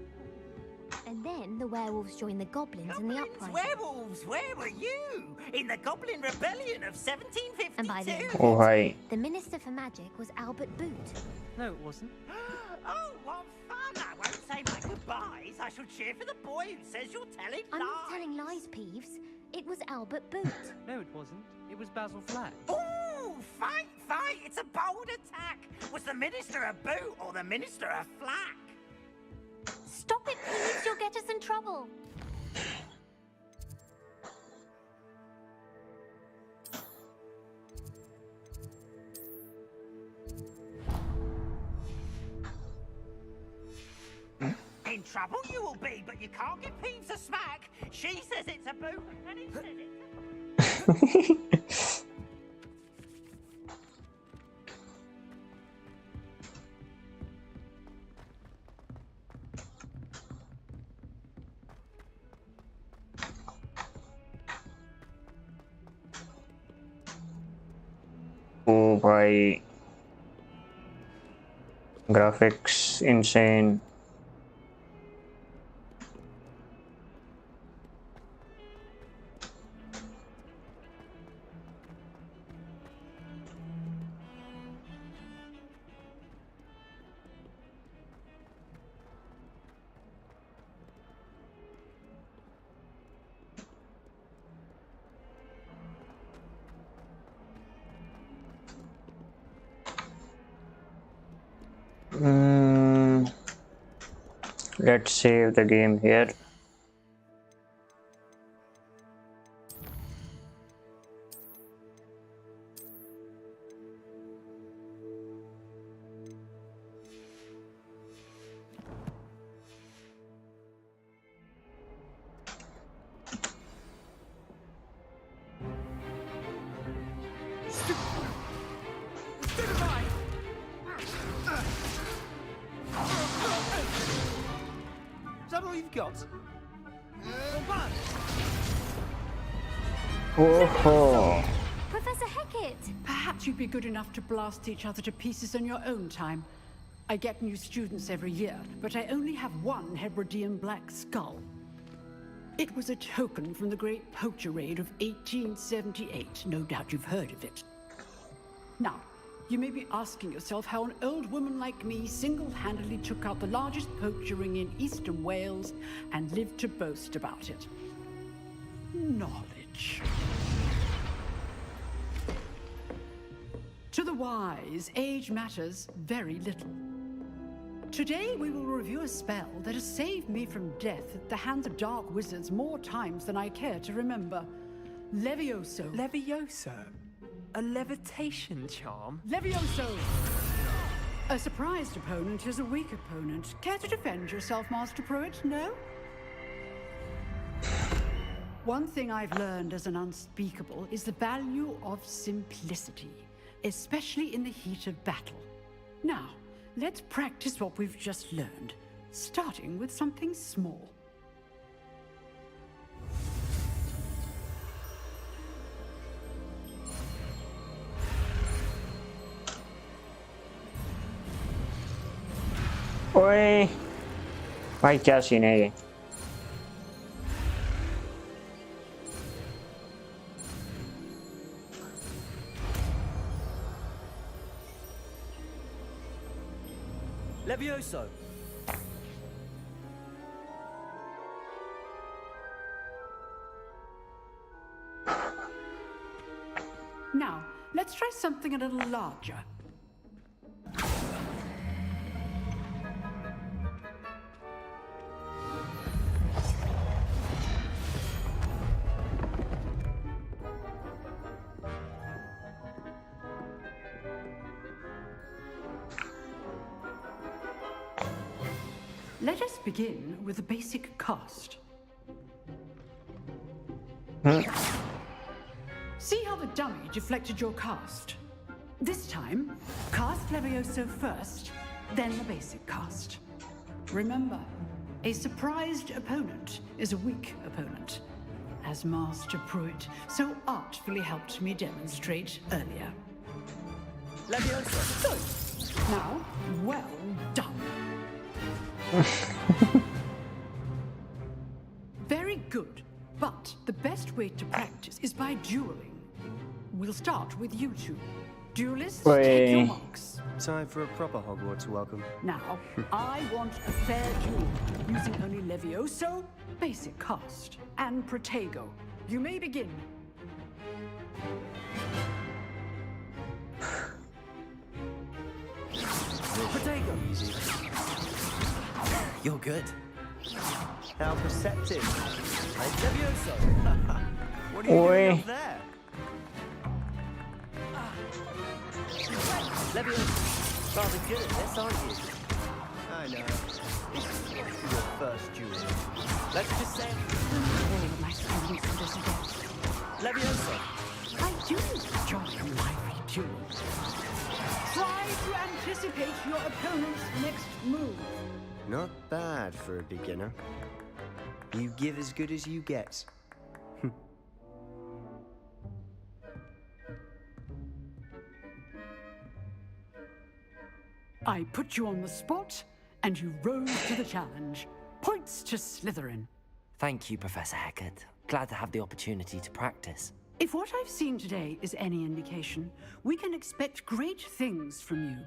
And then the werewolves join the goblins in the uprising. Werewolves, where were you? In the Goblin Rebellion of 1752. And by the end Oh, of hi. it, the Minister for Magic was Albert Boot. No, it wasn't. Oh, what fun! I won't say my goodbyes. I shall cheer for the boy who says you're telling I'm lies. not telling lies, Peeves. It was Albert Boot. No, it wasn't. It was Basil Flack. Ooh, fight, fight! It's a bold attack. Was the Minister a boot or the Minister a flack? Stop it, Peeves. You'll get us in trouble. In trouble you will be, but you can't give Peeves a smack. She says it's a boot, and he says it's a Oh भाई graphics insane. Let's save the game here. Is that all you've got? Oh, Professor Hecat! Perhaps you'd be good enough to blast each other to pieces in your own time. I get new students every year, but I only have one Hebridean black skull. It was a token from the Great Poacher Raid of 1878. No doubt you've heard of it. Now, you may be asking yourself how an old woman like me single-handedly took out the largest poacher ring in eastern Wales and lived to boast about it. Knowledge. To the wise, age matters very little. Today we will review a spell that has saved me from death at the hands of dark wizards more times than I care to remember. Levioso. Levioso? A levitation charm? Levioso! A surprised opponent is a weak opponent. Care to defend yourself, Master Pruitt? No? One thing I've learned as an unspeakable is the value of simplicity, especially in the heat of battle. Now, let's practice what we've just learned, starting with something small. ओए भाई क्या scene है ये? Levioso. Now, let's try something a little larger. Let us begin with the basic cast. See how the dummy deflected your cast? This time, cast Levioso first, then the basic cast. Remember, a surprised opponent is a weak opponent, as Master Pruitt so artfully helped me demonstrate earlier. Levioso. Good. Now, well done. Very good, but the best way to practice is by dueling. We'll start with you two. Duelists, take your marks. Time for a proper Hogwarts welcome. Now, I want a fair duel, using only Levioso, basic cast, and Protego. You may begin. Protego. You're good. How perceptive. Levioso. What are you doing up there? Levioso. Rather good at this, aren't you? I know. This is your first duel. Let's just say All of my students do this again. Levioso. I do enjoy a lively duel. Try to anticipate your opponent's next move. Not bad for a beginner. You give as good as you get. I put you on the spot, and you rose to the challenge. Points to Slytherin. Thank you, Professor Hecat. Glad to have the opportunity to practice. If what I've seen today is any indication, we can expect great things from you.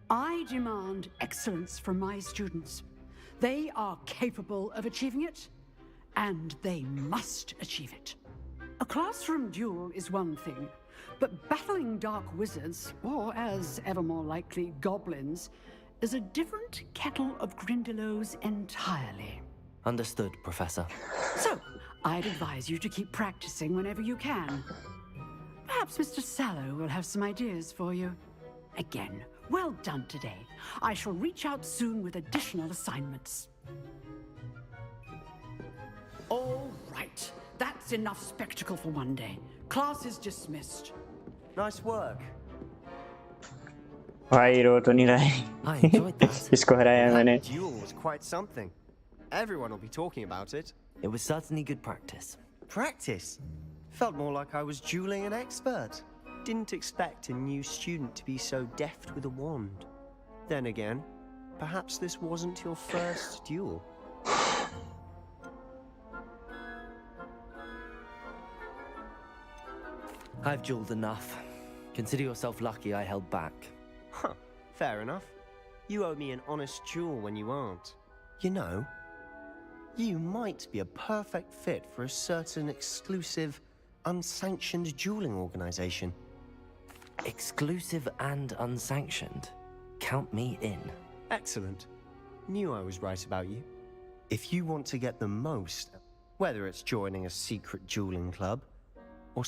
I demand excellence from my students. They are capable of achieving it, and they must achieve it. A classroom duel is one thing, but battling dark wizards, or as ever more likely, goblins, is a different kettle of Grindylows entirely. Understood, Professor. So, I'd advise you to keep practicing whenever you can. Perhaps Mr. Sallow will have some ideas for you. Again, well done today. I shall reach out soon with additional assignments. All right. That's enough spectacle for one day. Class is dismissed. Nice work. भाई रो तो नहीं रहा I enjoyed that. इसको हराया मैंने. That duel was quite something. Everyone will be talking about it. It was certainly good practice. Practice? Felt more like I was dueling an expert. Didn't expect a new student to be so deft with a wand. Then again, perhaps this wasn't your first duel. I've dueled enough. Consider yourself lucky I held back. Huh, fair enough. You owe me an honest duel when you aren't. You know, you might be a perfect fit for a certain exclusive, unsanctioned dueling organization. Exclusive and unsanctioned. Count me in. Excellent. Knew I was right about you. If you want to get the most, whether it's joining a secret dueling club or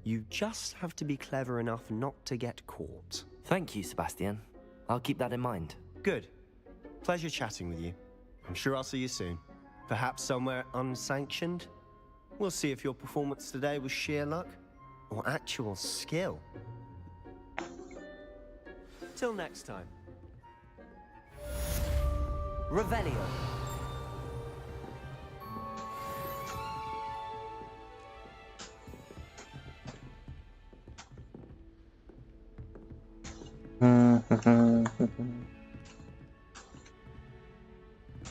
you just have to be clever enough not to get caught. Thank you, Sebastian. I'll keep that in mind. Good. Pleasure chatting with you. I'm sure I'll see you soon. Perhaps somewhere unsanctioned? We'll see if your performance today was sheer luck or actual skill. Till next time. Revelio.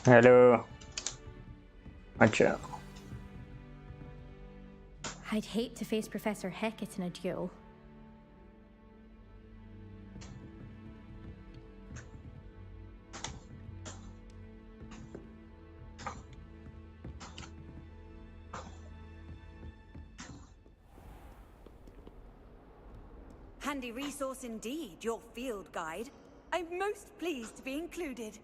Hello. Acha. I'd hate to face Professor Hecat in a duel. Handy resource indeed, your field guide. I'm most pleased to be included.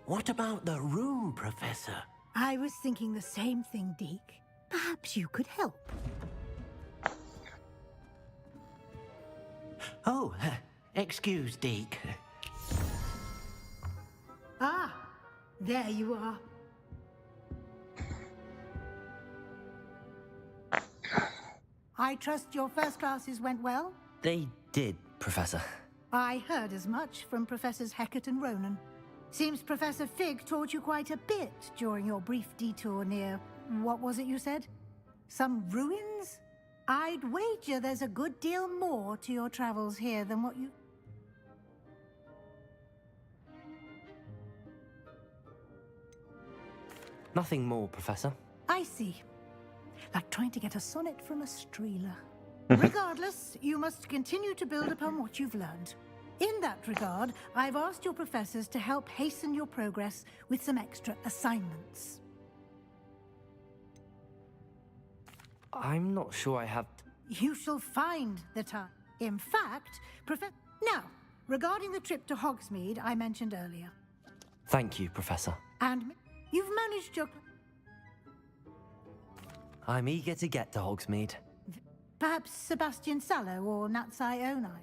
What about the room, Professor? I was thinking the same thing, Deke. Perhaps you could help. Oh, excuse, Deke. Ah, there you are. I trust your first classes went well? They did, Professor. I heard as much from Professors Hecat and Ronan. Seems Professor Fig taught you quite a bit during your brief detour near... what was it you said? Some ruins? I'd wager there's a good deal more to your travels here than what you... Nothing more, Professor. I see. Like trying to get a sonnet from a streeler. Regardless, you must continue to build upon what you've learned. In that regard, I've asked your professors to help hasten your progress with some extra assignments. I'm not sure I have... You shall find the time. In fact, Now, regarding the trip to Hogsmeade I mentioned earlier. Thank you, Professor. And you've managed your... I'm eager to get to Hogsmeade. Perhaps Sebastian Sallow or Natsai Onai.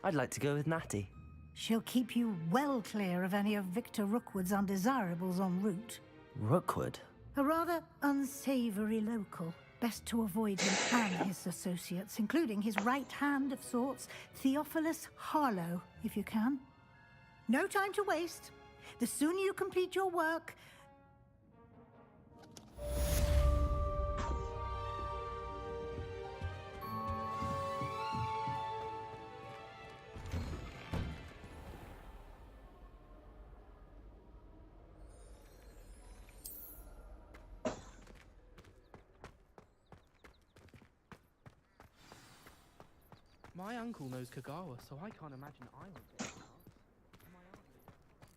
I'd like to go with Natty. She'll keep you well clear of any of Victor Rookwood's undesirables en route. Rookwood? A rather unsavory local. Best to avoid him and his associates, including his right hand of sorts, Theophilus Harlow, if you can. No time to waste. The sooner you complete your work... My uncle knows Kagawa, so I can't imagine I would get it.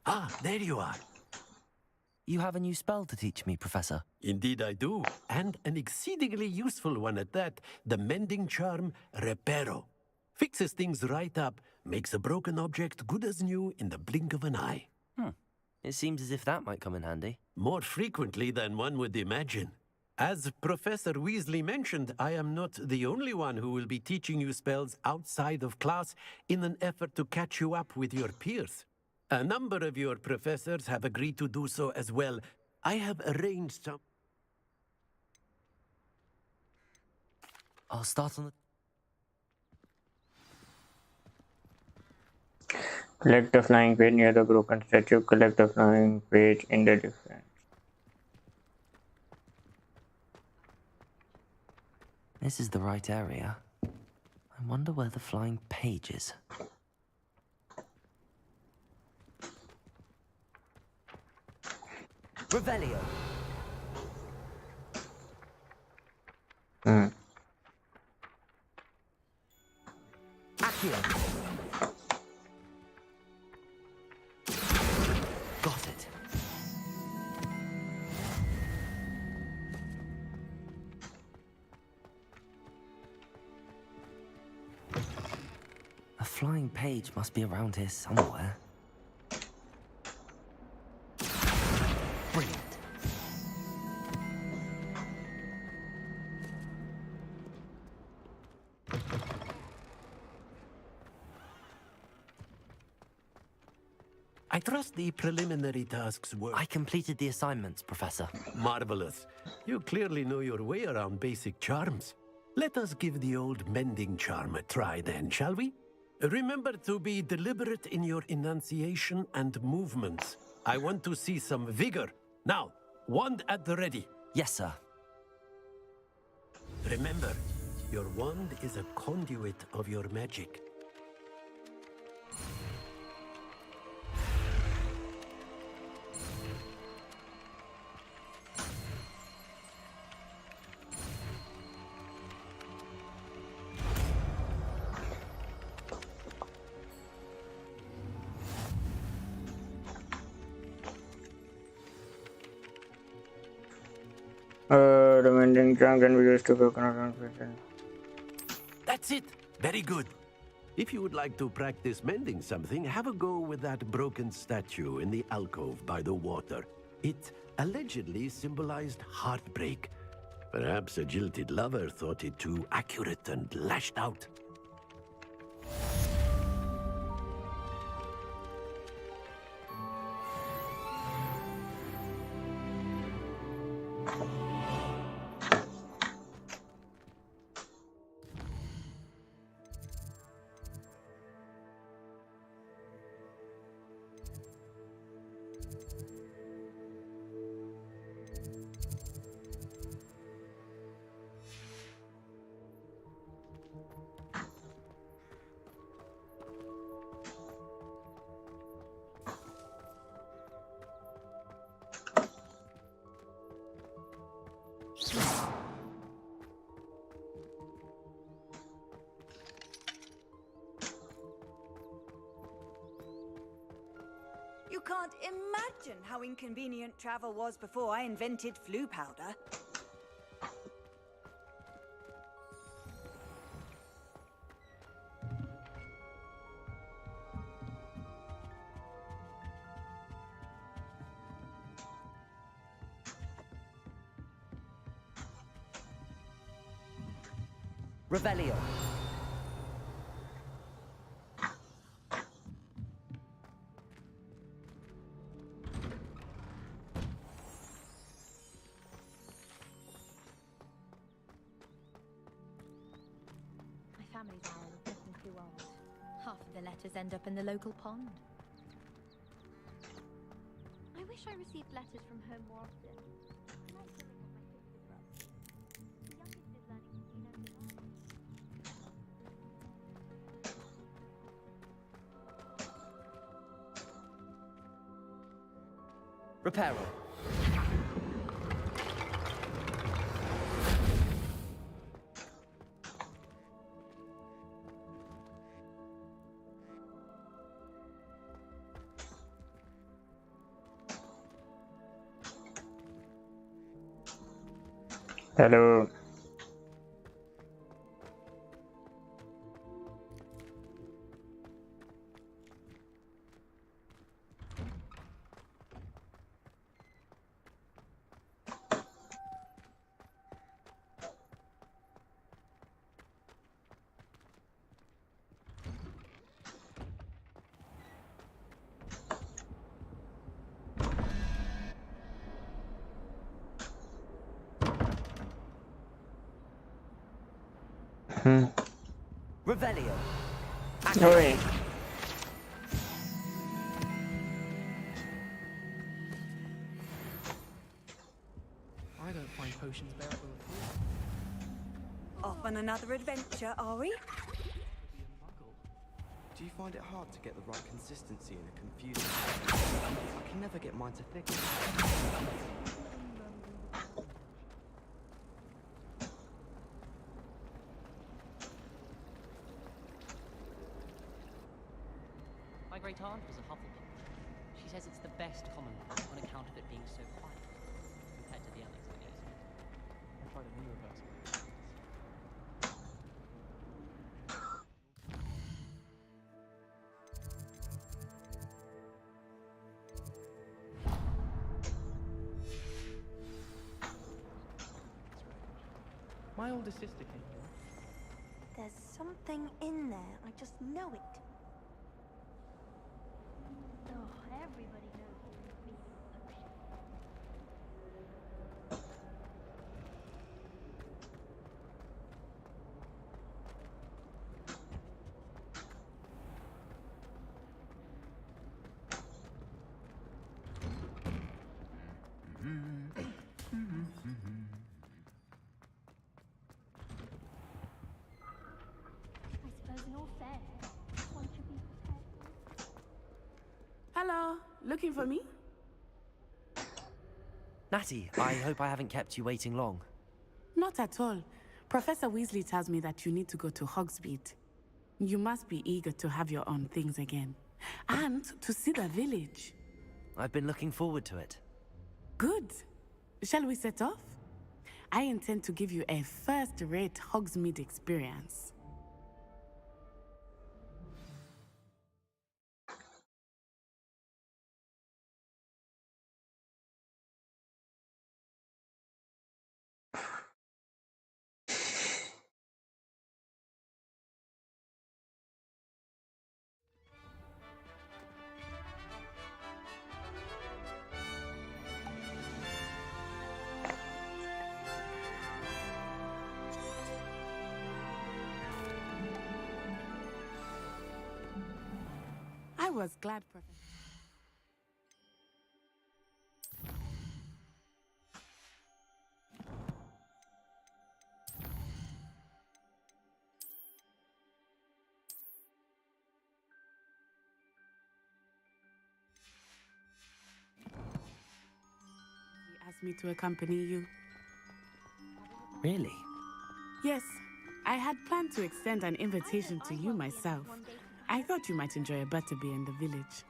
Ah, there you are. You have a new spell to teach me, Professor. Indeed I do, and an exceedingly useful one at that. The mending charm, Reparo. Fixes things right up, makes a broken object good as new in the blink of an eye. It seems as if that might come in handy. More frequently than one would imagine. As Professor Weasley mentioned, I am not the only one who will be teaching you spells outside of class in an effort to catch you up with your peers. A number of your professors have agreed to do so as well. I have arranged some... I'll start on the... Collect the flying page near the broken statue. Collect the flying page in the different. This is the right area. I wonder where the flying page is. Revelio. Accio. Got it. A flying page must be around here somewhere. Brilliant. I trust the preliminary tasks were... I completed the assignments, Professor. Marvelous. You clearly know your way around basic charms. Let us give the old mending charm a try then, shall we? Remember to be deliberate in your enunciation and movements. I want to see some vigor. Now, wand at the ready. Yes, sir. Remember, your wand is a conduit of your magic. The mending charm can be used to coconut on person. That's it. Very good. If you would like to practice mending something, have a go with that broken statue in the alcove by the water. It allegedly symbolized heartbreak. Perhaps a jilted lover thought it too accurate and lashed out. You can't imagine how inconvenient travel was before I invented flu powder. Revelio. My family's owl is getting too old. Half of the letters end up in the local pond. I wish I received letters from home more often. I like filling up my sister club. The youngest is learning to see no tomorrow. Reparo. Hello. Revelio. Oi. I don't find potions bearable at all. Off on another adventure, are we? Do you find it hard to get the right consistency in a confusing I can never get mine to thicken. great aunt was a Hufflepuff. She says it's the best common room on account of it being so quiet compared to the others in Eastwood. I tried a new reverse. My older sister came here. There's something in there. I just know it. Oh, everybody knows you're a big potion. I suppose in all fairness, one should be prepared. Hello, looking for me? Natty, I hope I haven't kept you waiting long. Not at all. Professor Weasley tells me that you need to go to Hogsmeade. You must be eager to have your own things again. And to see the village. I've been looking forward to it. Good. Shall we set off? I intend to give you a first-rate Hogsmeade experience. I was glad, Professor. He asked me to accompany you. Really? Yes, I had planned to extend an invitation to you myself. I thought you might enjoy a butterbeer in the village.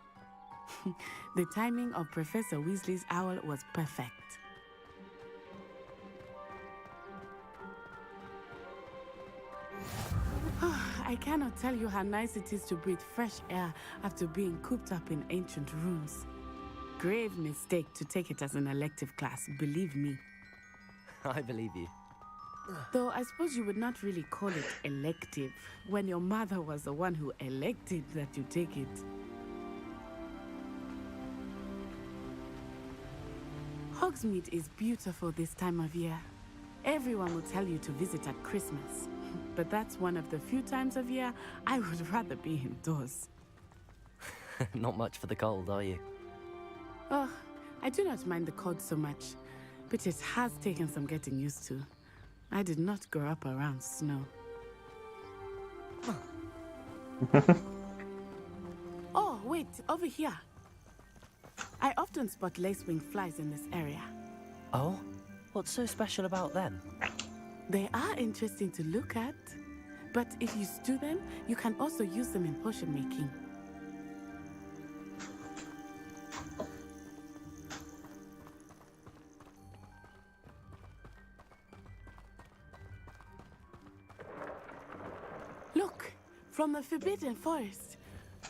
The timing of Professor Weasley's owl was perfect. I cannot tell you how nice it is to breathe fresh air after being cooped up in ancient rooms. Grave mistake to take it as an elective class, believe me. I believe you. Though I suppose you would not really call it elective when your mother was the one who elected that you take it. Hogsmeade is beautiful this time of year. Everyone will tell you to visit at Christmas, but that's one of the few times of year I would rather be indoors. Not much for the cold, are you? Oh, I do not mind the cold so much, but it has taken some getting used to. I did not grow up around snow. Oh, wait, over here. I often spot lacewing flies in this area. Oh? What's so special about them? They are interesting to look at, but if you stew them, you can also use them in potion making. Look, from the Forbidden Forest.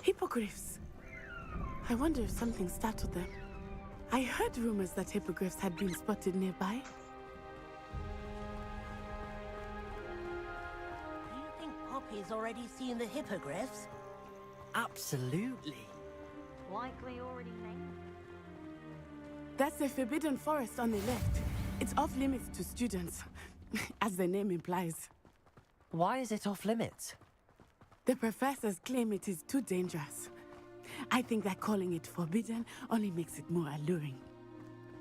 Hippogriffs. I wonder if something startled them. I heard rumors that hippogriffs had been spotted nearby. Do you think Poppy's already seen the hippogriffs? Absolutely. Likely already named. That's the Forbidden Forest on the left. It's off limits to students, as the name implies. Why is it off limits? The professors claim it is too dangerous. I think that calling it forbidden only makes it more alluring.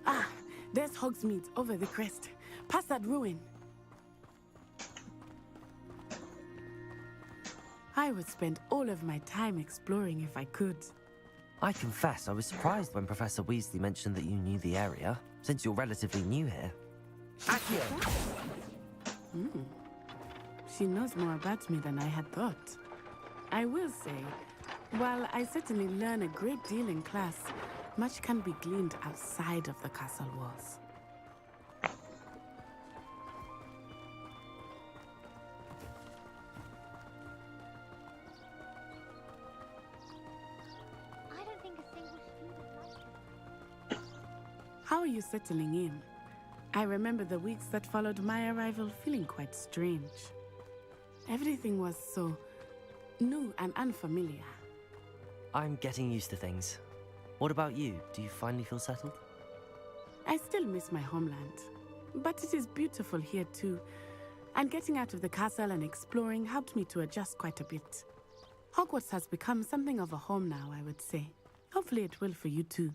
Ah, there's Hogsmeade over the crest. Past that ruin. I would spend all of my time exploring if I could. I confess I was surprised when Professor Weasley mentioned that you knew the area, since you're relatively new here. Accio! She knows more about me than I had thought. I will say, While I certainly learn a great deal in class, much can be gleaned outside of the castle walls. I don't think a single student likes it. How are you settling in? I remember the weeks that followed my arrival feeling quite strange. Everything was so new and unfamiliar. I'm getting used to things. What about you? Do you finally feel settled? I still miss my homeland, but it is beautiful here too. And getting out of the castle and exploring helped me to adjust quite a bit. Hogwarts has become something of a home now, I would say. Hopefully it will for you too.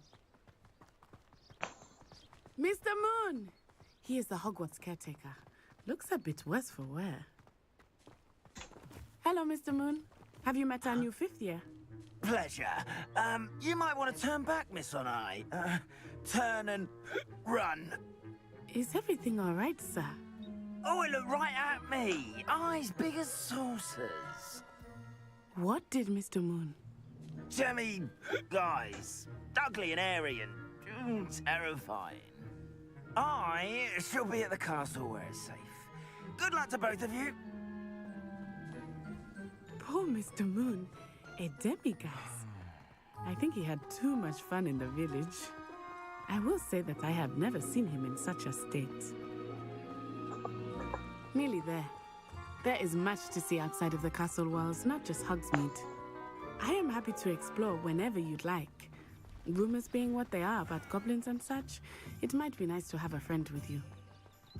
Mr. Moon! He is the Hogwarts caretaker. Looks a bit worse for wear. Hello, Mr. Moon. Have you met our new 5th year? Pleasure. You might want to turn back, Miss Onai. Turn and run. Is everything all right, sir? Oh, it looked right at me. Eyes big as saucers. What did Mr. Moon? Jemmy guys. Ugly and airy and terrifying. I shall be at the castle where it's safe. Good luck to both of you. Poor Mr. Moon. A demiguise. I think he had too much fun in the village. I will say that I have never seen him in such a state. Nearly there. There is much to see outside of the castle walls, not just Hogsmeade. I am happy to explore whenever you'd like. Rumors being what they are about goblins and such, it might be nice to have a friend with you.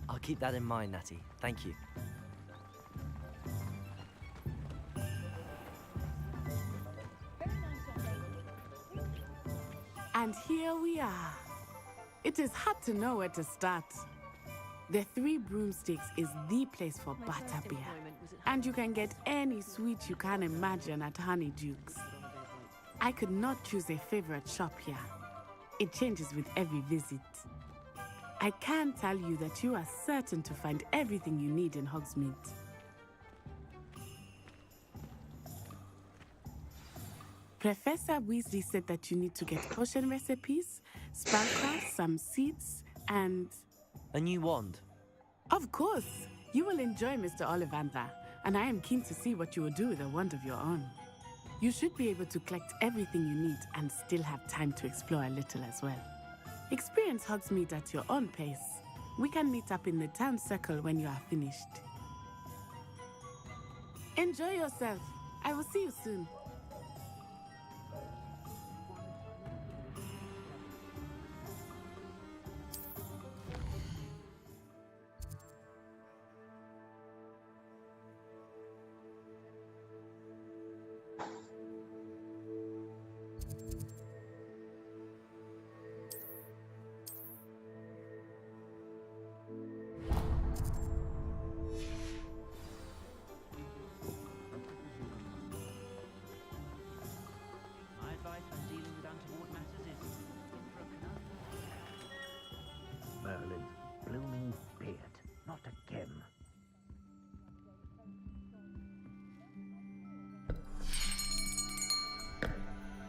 I'll keep that in mind, Natty. Thank you. And here we are. It is hard to know where to start. The Three Broomsticks is the place for butterbeer. And you can get any sweet you can imagine at Honeyduke's. I could not choose a favorite shop here. It changes with every visit. I can tell you that you are certain to find everything you need in Hogsmeade. Professor Weasley said that you need to get potion recipes, spellcraft, some seeds, and... A new wand? Of course! You will enjoy Mr. Ollivander, and I am keen to see what you will do with a wand of your own. You should be able to collect everything you need and still have time to explore a little as well. Experience Hogsmeade at your own pace. We can meet up in the town circle when you are finished. Enjoy yourself. I will see you soon. Merlin's blooming beard, not again.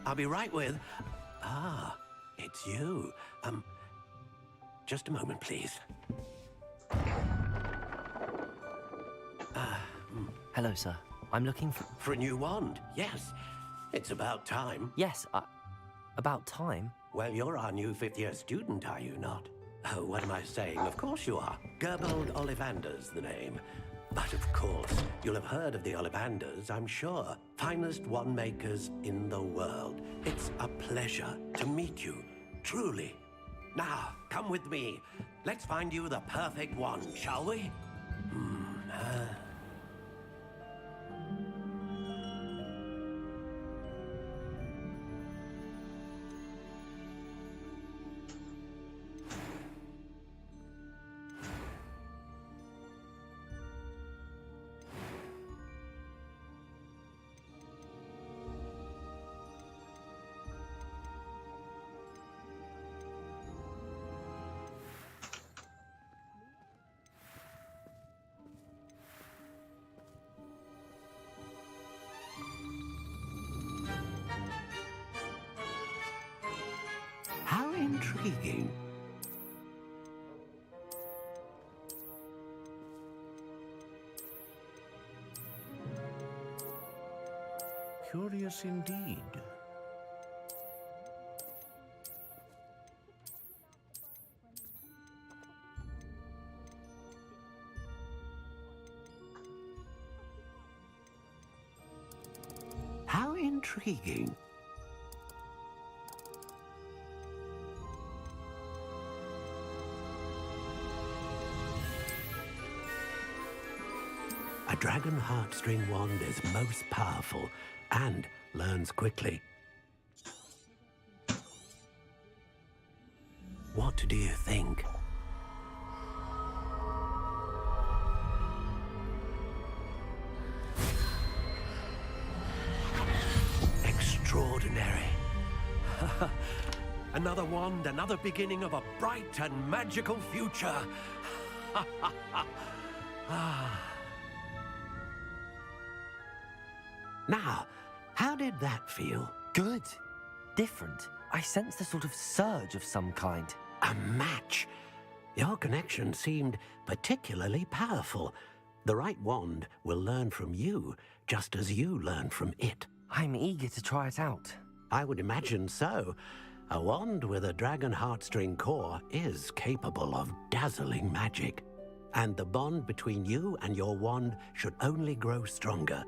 I'll be right with... Ah, it's you. Just a moment, please. Hello, sir. I'm looking for... For a new wand, yes. It's about time. Yes, about time? Well, you're our new 5th-year student, are you not? Oh, what am I saying? Of course you are. Gerbold Ollivander's the name. But of course, you'll have heard of the Ollivanders, I'm sure. Finest wand makers in the world. It's a pleasure to meet you, truly. Now, come with me. Let's find you the perfect wand, shall we? intriguing. Curious indeed. How intriguing. A dragon heartstring wand is most powerful and learns quickly. What do you think? Extraordinary. Another wand, another beginning of a bright and magical future. Now, how did that feel? Good. Different. I sensed a sort of surge of some kind. A match. Your connection seemed particularly powerful. The right wand will learn from you, just as you learn from it. I'm eager to try it out. I would imagine so. A wand with a dragon heartstring core is capable of dazzling magic. And the bond between you and your wand should only grow stronger.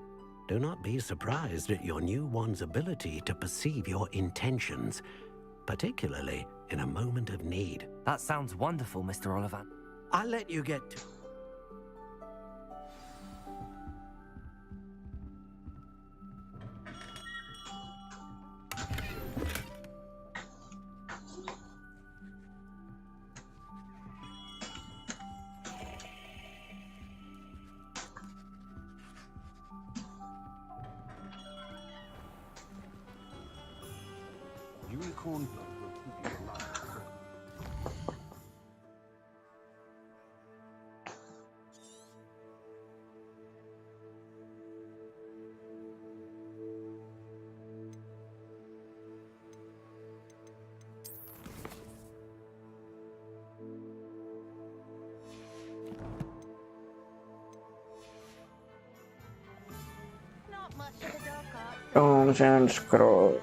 Do not be surprised at your new wand's ability to perceive your intentions, particularly in a moment of need. That sounds wonderful, Mr. Ollivant. I'll let you get to... Unicorn blood will keep you alive. Not much of the dark arts. Tomes and scroll.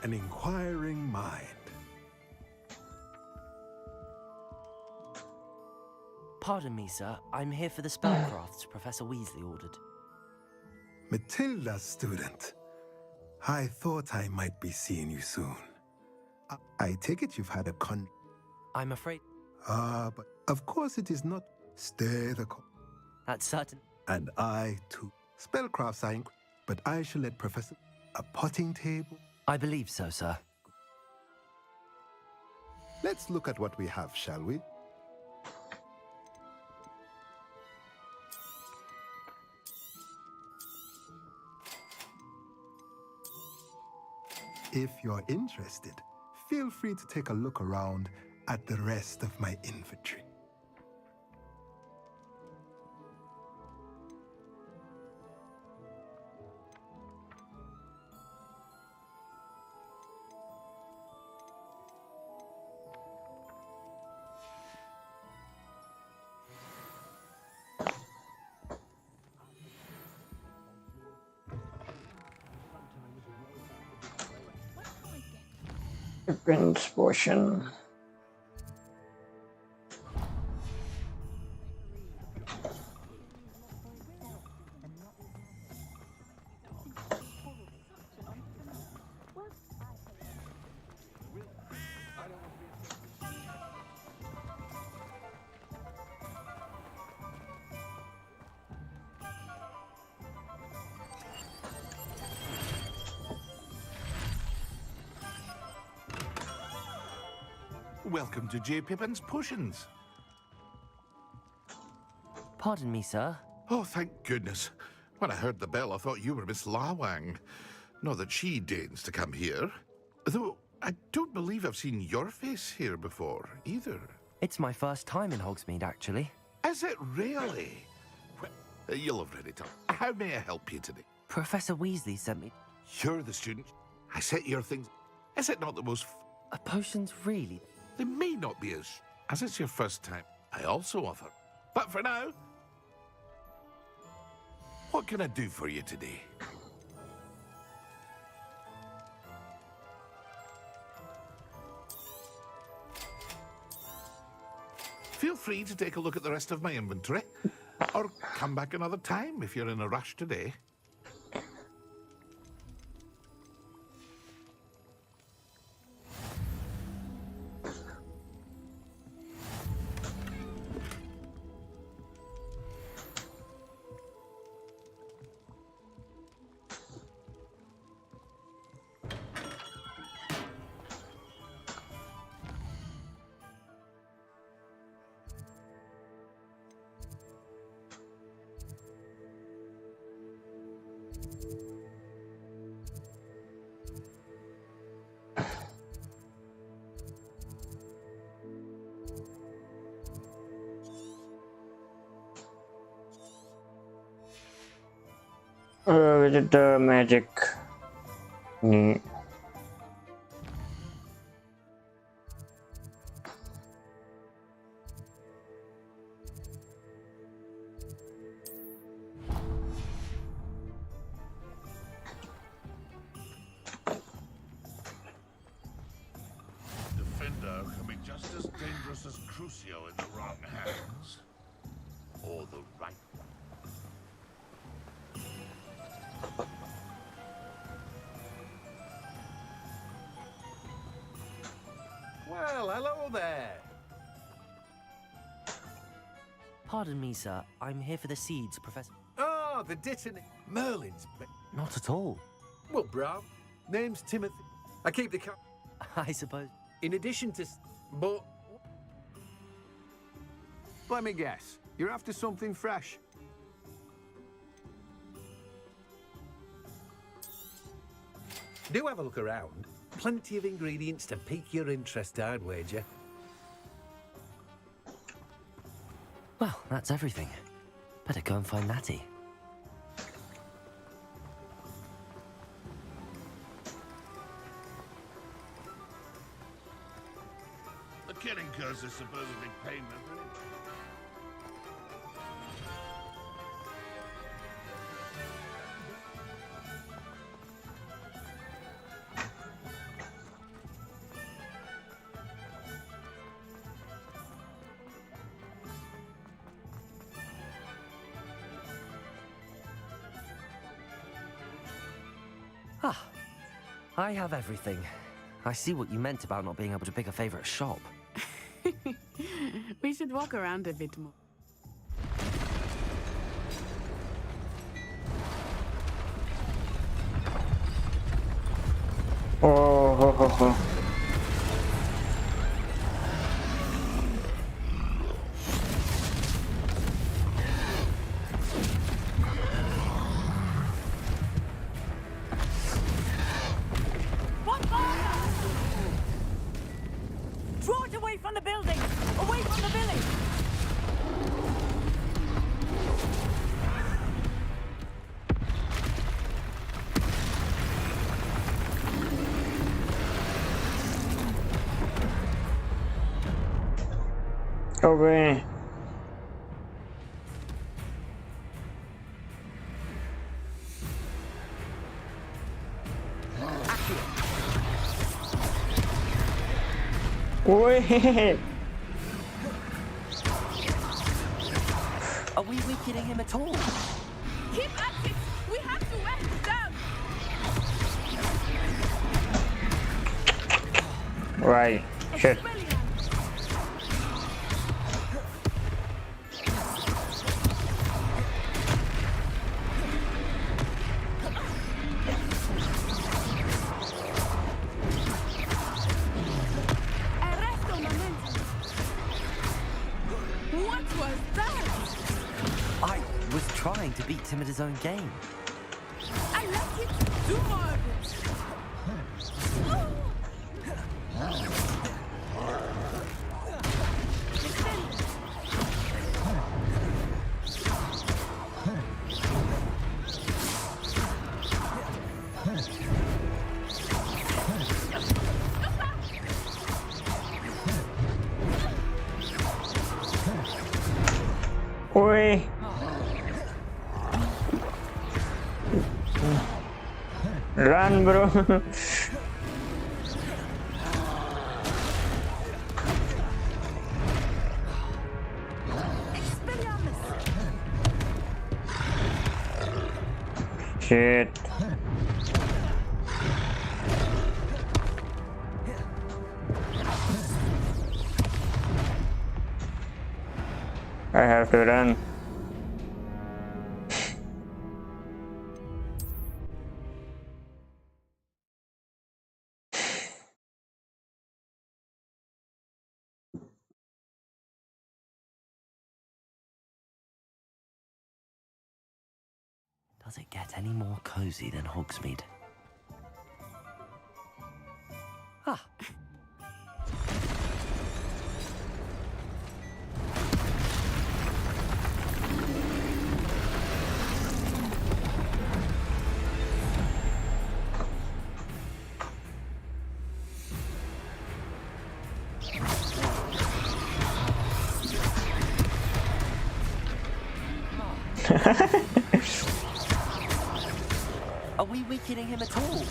An inquiring mind. Pardon me, sir. I'm here for the spellcrafts Professor Weasley ordered. Matilda's student. I thought I might be seeing you soon. I take it you've had a I'm afraid... but of course it is not. Stay the course. That's certain. And I, too. Spellcrafts are but I shall let Professor... A potting table? I believe so, sir. Let's look at what we have, shall we? If you're interested, feel free to take a look around at the rest of my inventory. Prince potion. Welcome to J. Pippin's Potions. Pardon me, sir. Oh, thank goodness. When I heard the bell, I thought you were Miss Lawang. Not that she deigns to come here. Though, I don't believe I've seen your face here before, either. It's my first time in Hogsmeade, actually. Is it really? Well, you'll have read it up. How may I help you today? Professor Weasley sent me... You're the student. I set your things... Is it not the most... Potions, really? They may not be as it's your first time. I also offer. But for now... What can I do for you today? Feel free to take a look at the rest of my inventory, or come back another time if you're in a rush today. With the magic. Defender can be just as dangerous as Crucio in the wrong hands. Or the right one. Well, hello there. Pardon me, sir. I'm here for the seeds, Professor... Oh, the detonate. Merlin's... Not at all. Well, Bram. Name's Timothy. I keep the car... I suppose... In addition to... But... Let me guess. You're after something fresh. Do have a look around. Plenty of ingredients to pique your interest, I'd wager. Well, that's everything. Better go and find Natty. The killing curse is supposedly painless. Ah, I have everything. I see what you meant about not being able to pick a favorite shop. We should walk around a bit more. Oh, ho, ho, ho. Draw it away from the building! Away from the village! Okay. Wait. Are we weakening him at all? Keep at it! We have to wear it down! Right. Shit. Arresto, my trying to beat him at his own game. I like it. Do more of it. Oi. Run, bro. Shit. I have to run. Does it get any more cozy than Hogsmeade? Ah. Are we weakening him at all?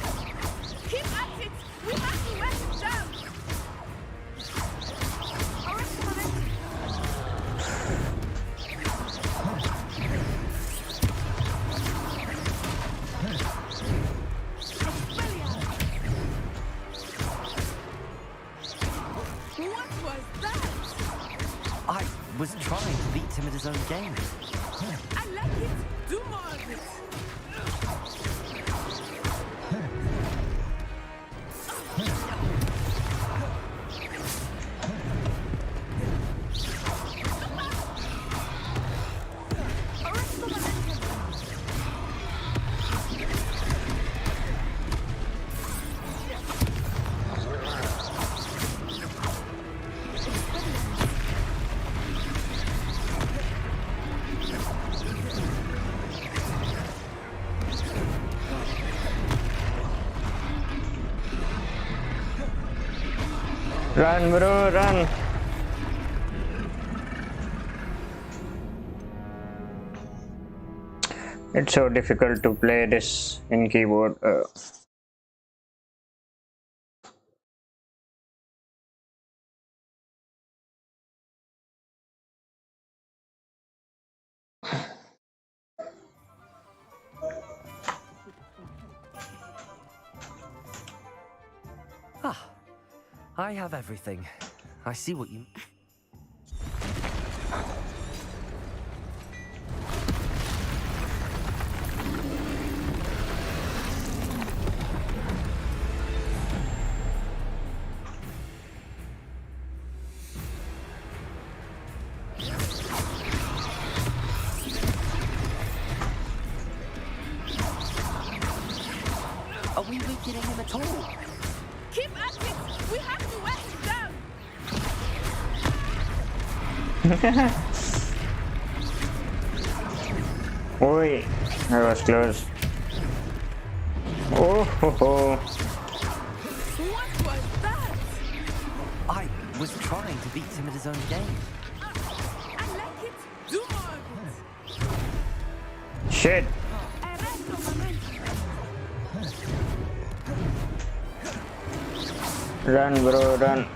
Keep at it. We have to wear him down. What was that? I was trying to beat him at his own game. I like it. Do more of it. Run, bro, run. It's so difficult to play this in keyboard. Ah, I have everything. I see what you... Are we weakening him at all? Keep at it. We have to wear him down. Oi, that was close. Oh ho ho. What was that? I was trying to beat him at his own game. I like it. Do more of it. Shit. Run, bro, run.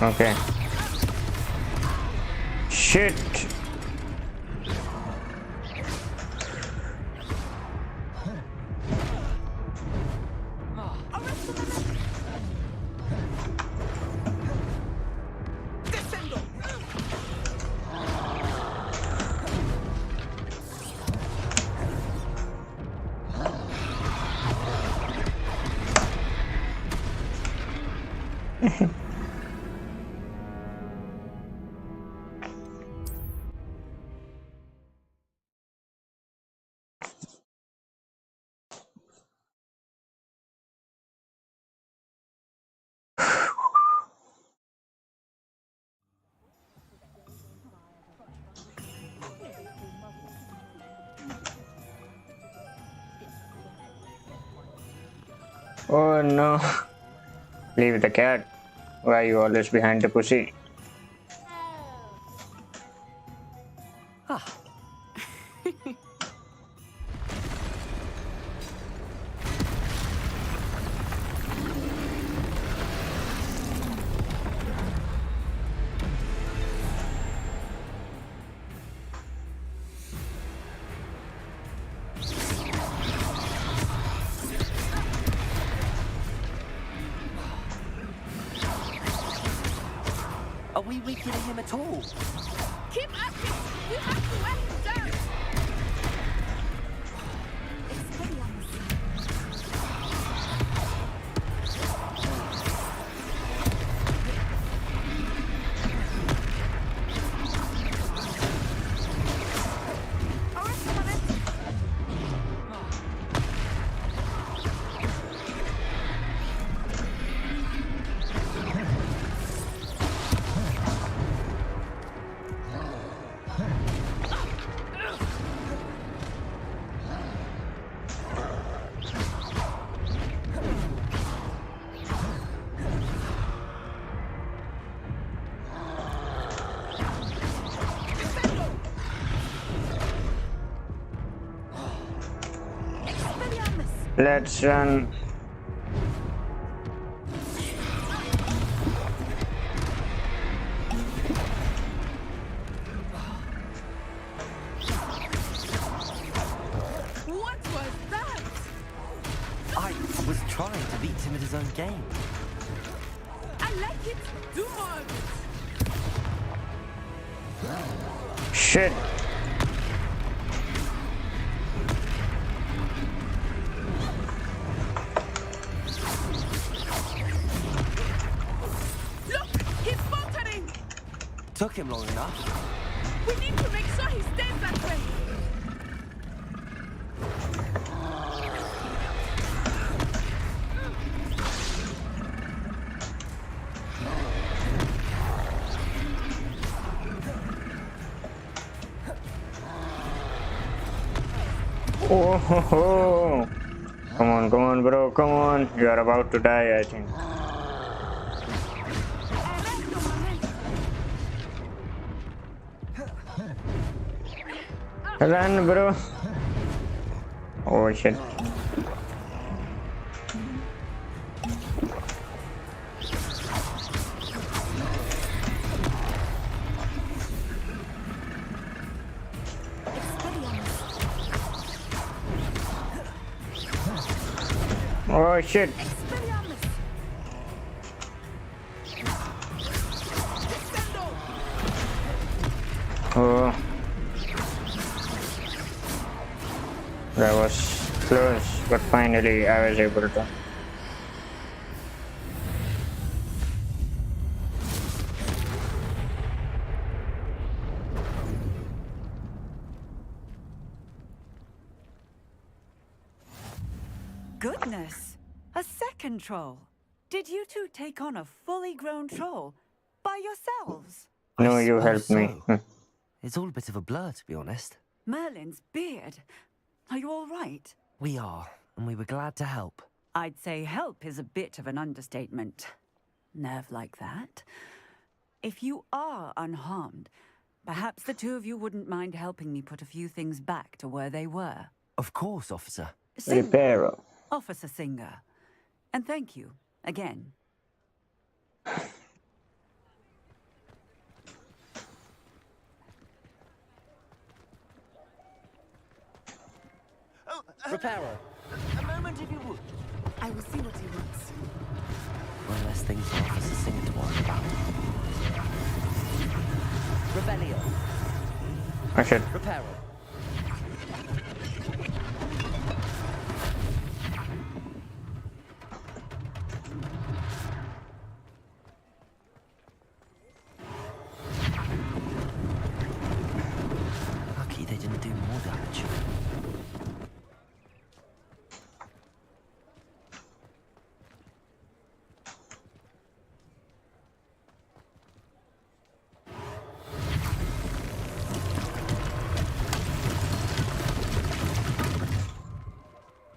Okay. Shit. Oh no. Leave the cat. Why are you always behind the pussy? Ah. Are we weakening him at all? Keep asking! You have to let him down! Let's run. What was that? I was trying to beat him at his own game. I like it. Do more of it. Shit. Look, he's faltering. Took him long enough. We need to make sure he stays that way. Oh ho ho. Come on, bro, come on. You are about to die, I think. Run, bro. Oh shit. Oh shit. Oh. That was close, but finally I was able to. Goodness! A second troll! Did you two take on a fully grown troll by yourselves? No, you helped me. It's all a bit of a blur, to be honest. Merlin's beard. Are you all right? We are, and we were glad to help. I'd say help is a bit of an understatement. Nerve like that. If you are unharmed, perhaps the two of you wouldn't mind helping me put a few things back to where they were. Of course, officer. Reparo. Officer Singer. And thank you, again. Reparo. A moment, if you would. I will see what he wants. One less thing for Officer Singer to worry about. Rebellion. I should. Reparo. Lucky they didn't do more damage.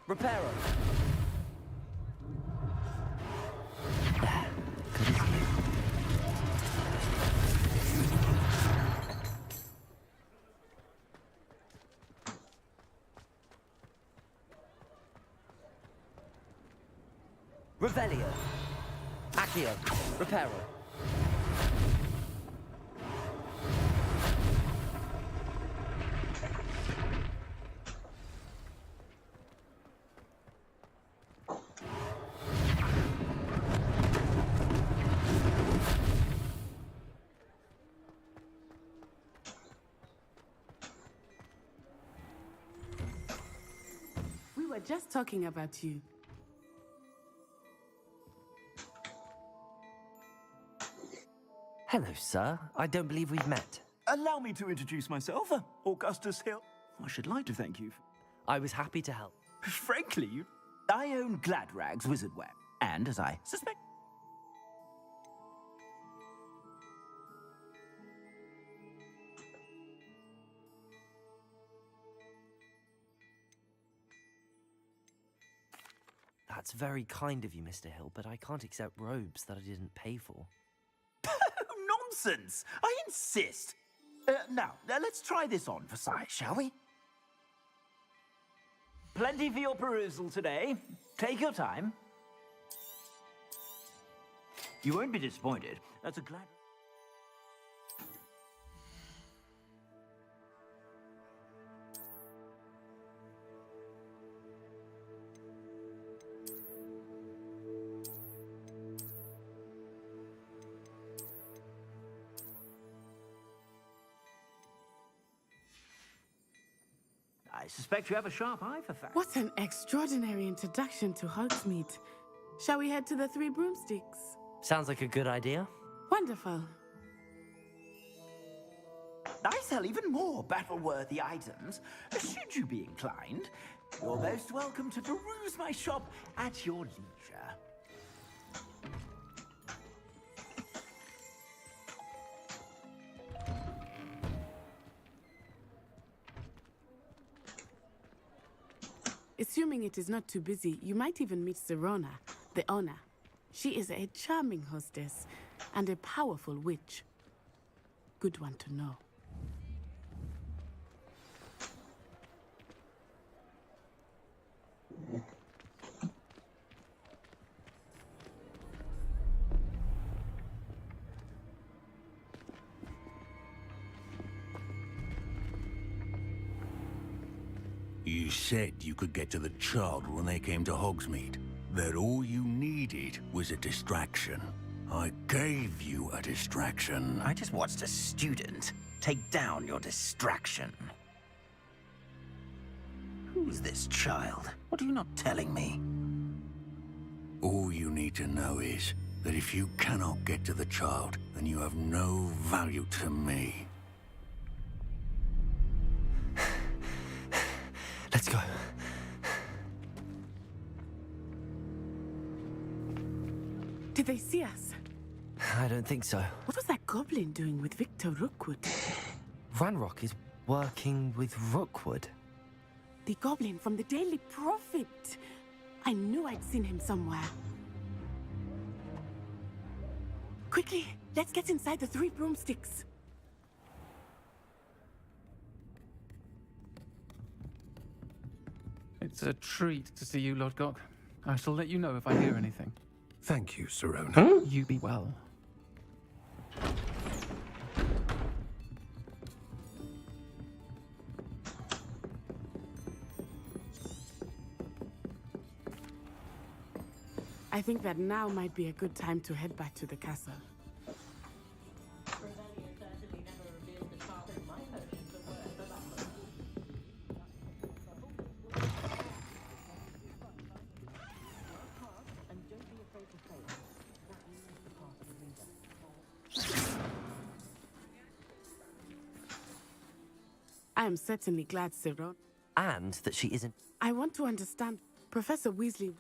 Reparo. Revelio. Accio. Reparo. We were just talking about you. Hello, sir. I don't believe we've met. Allow me to introduce myself, Augustus Hill. I should like to thank you. I was happy to help. Frankly, I own Gladrag's Wizardwear, and as I suspect... That's very kind of you, Mr. Hill, but I can't accept robes that I didn't pay for. Nonsense! I insist! Now, let's try this on for size, shall we? Plenty for your perusal today. Take your time. You won't be disappointed. That's a glad... I suspect you have a sharp eye for facts. What an extraordinary introduction to Hogsmeade. Shall we head to the Three Broomsticks? Sounds like a good idea. Wonderful. I sell even more battle-worthy items. Should you be inclined, you're most welcome to peruse my shop at your leisure. Assuming it is not too busy, you might even meet Serona, the owner. She is a charming hostess and a powerful witch. Good one to know. You said you could get to the child when they came to Hogsmeade. That all you needed was a distraction. I gave you a distraction. I just watched a student take down your distraction. Who's this child? What are you not telling me? All you need to know is that if you cannot get to the child, then you have no value to me. Let's go. Did they see us? I don't think so. What was that goblin doing with Victor Rookwood? Ranrock is working with Rookwood. The goblin from the Daily Prophet. I knew I'd seen him somewhere. Quickly, let's get inside the Three Broomsticks. It's a treat to see you, Lord Gok. I shall let you know if I hear anything. Thank you, Serona. Huh? You be well. I think that now might be a good time to head back to the castle. I am certainly glad, Cyril. And that she isn't... I want to understand. Professor Weasley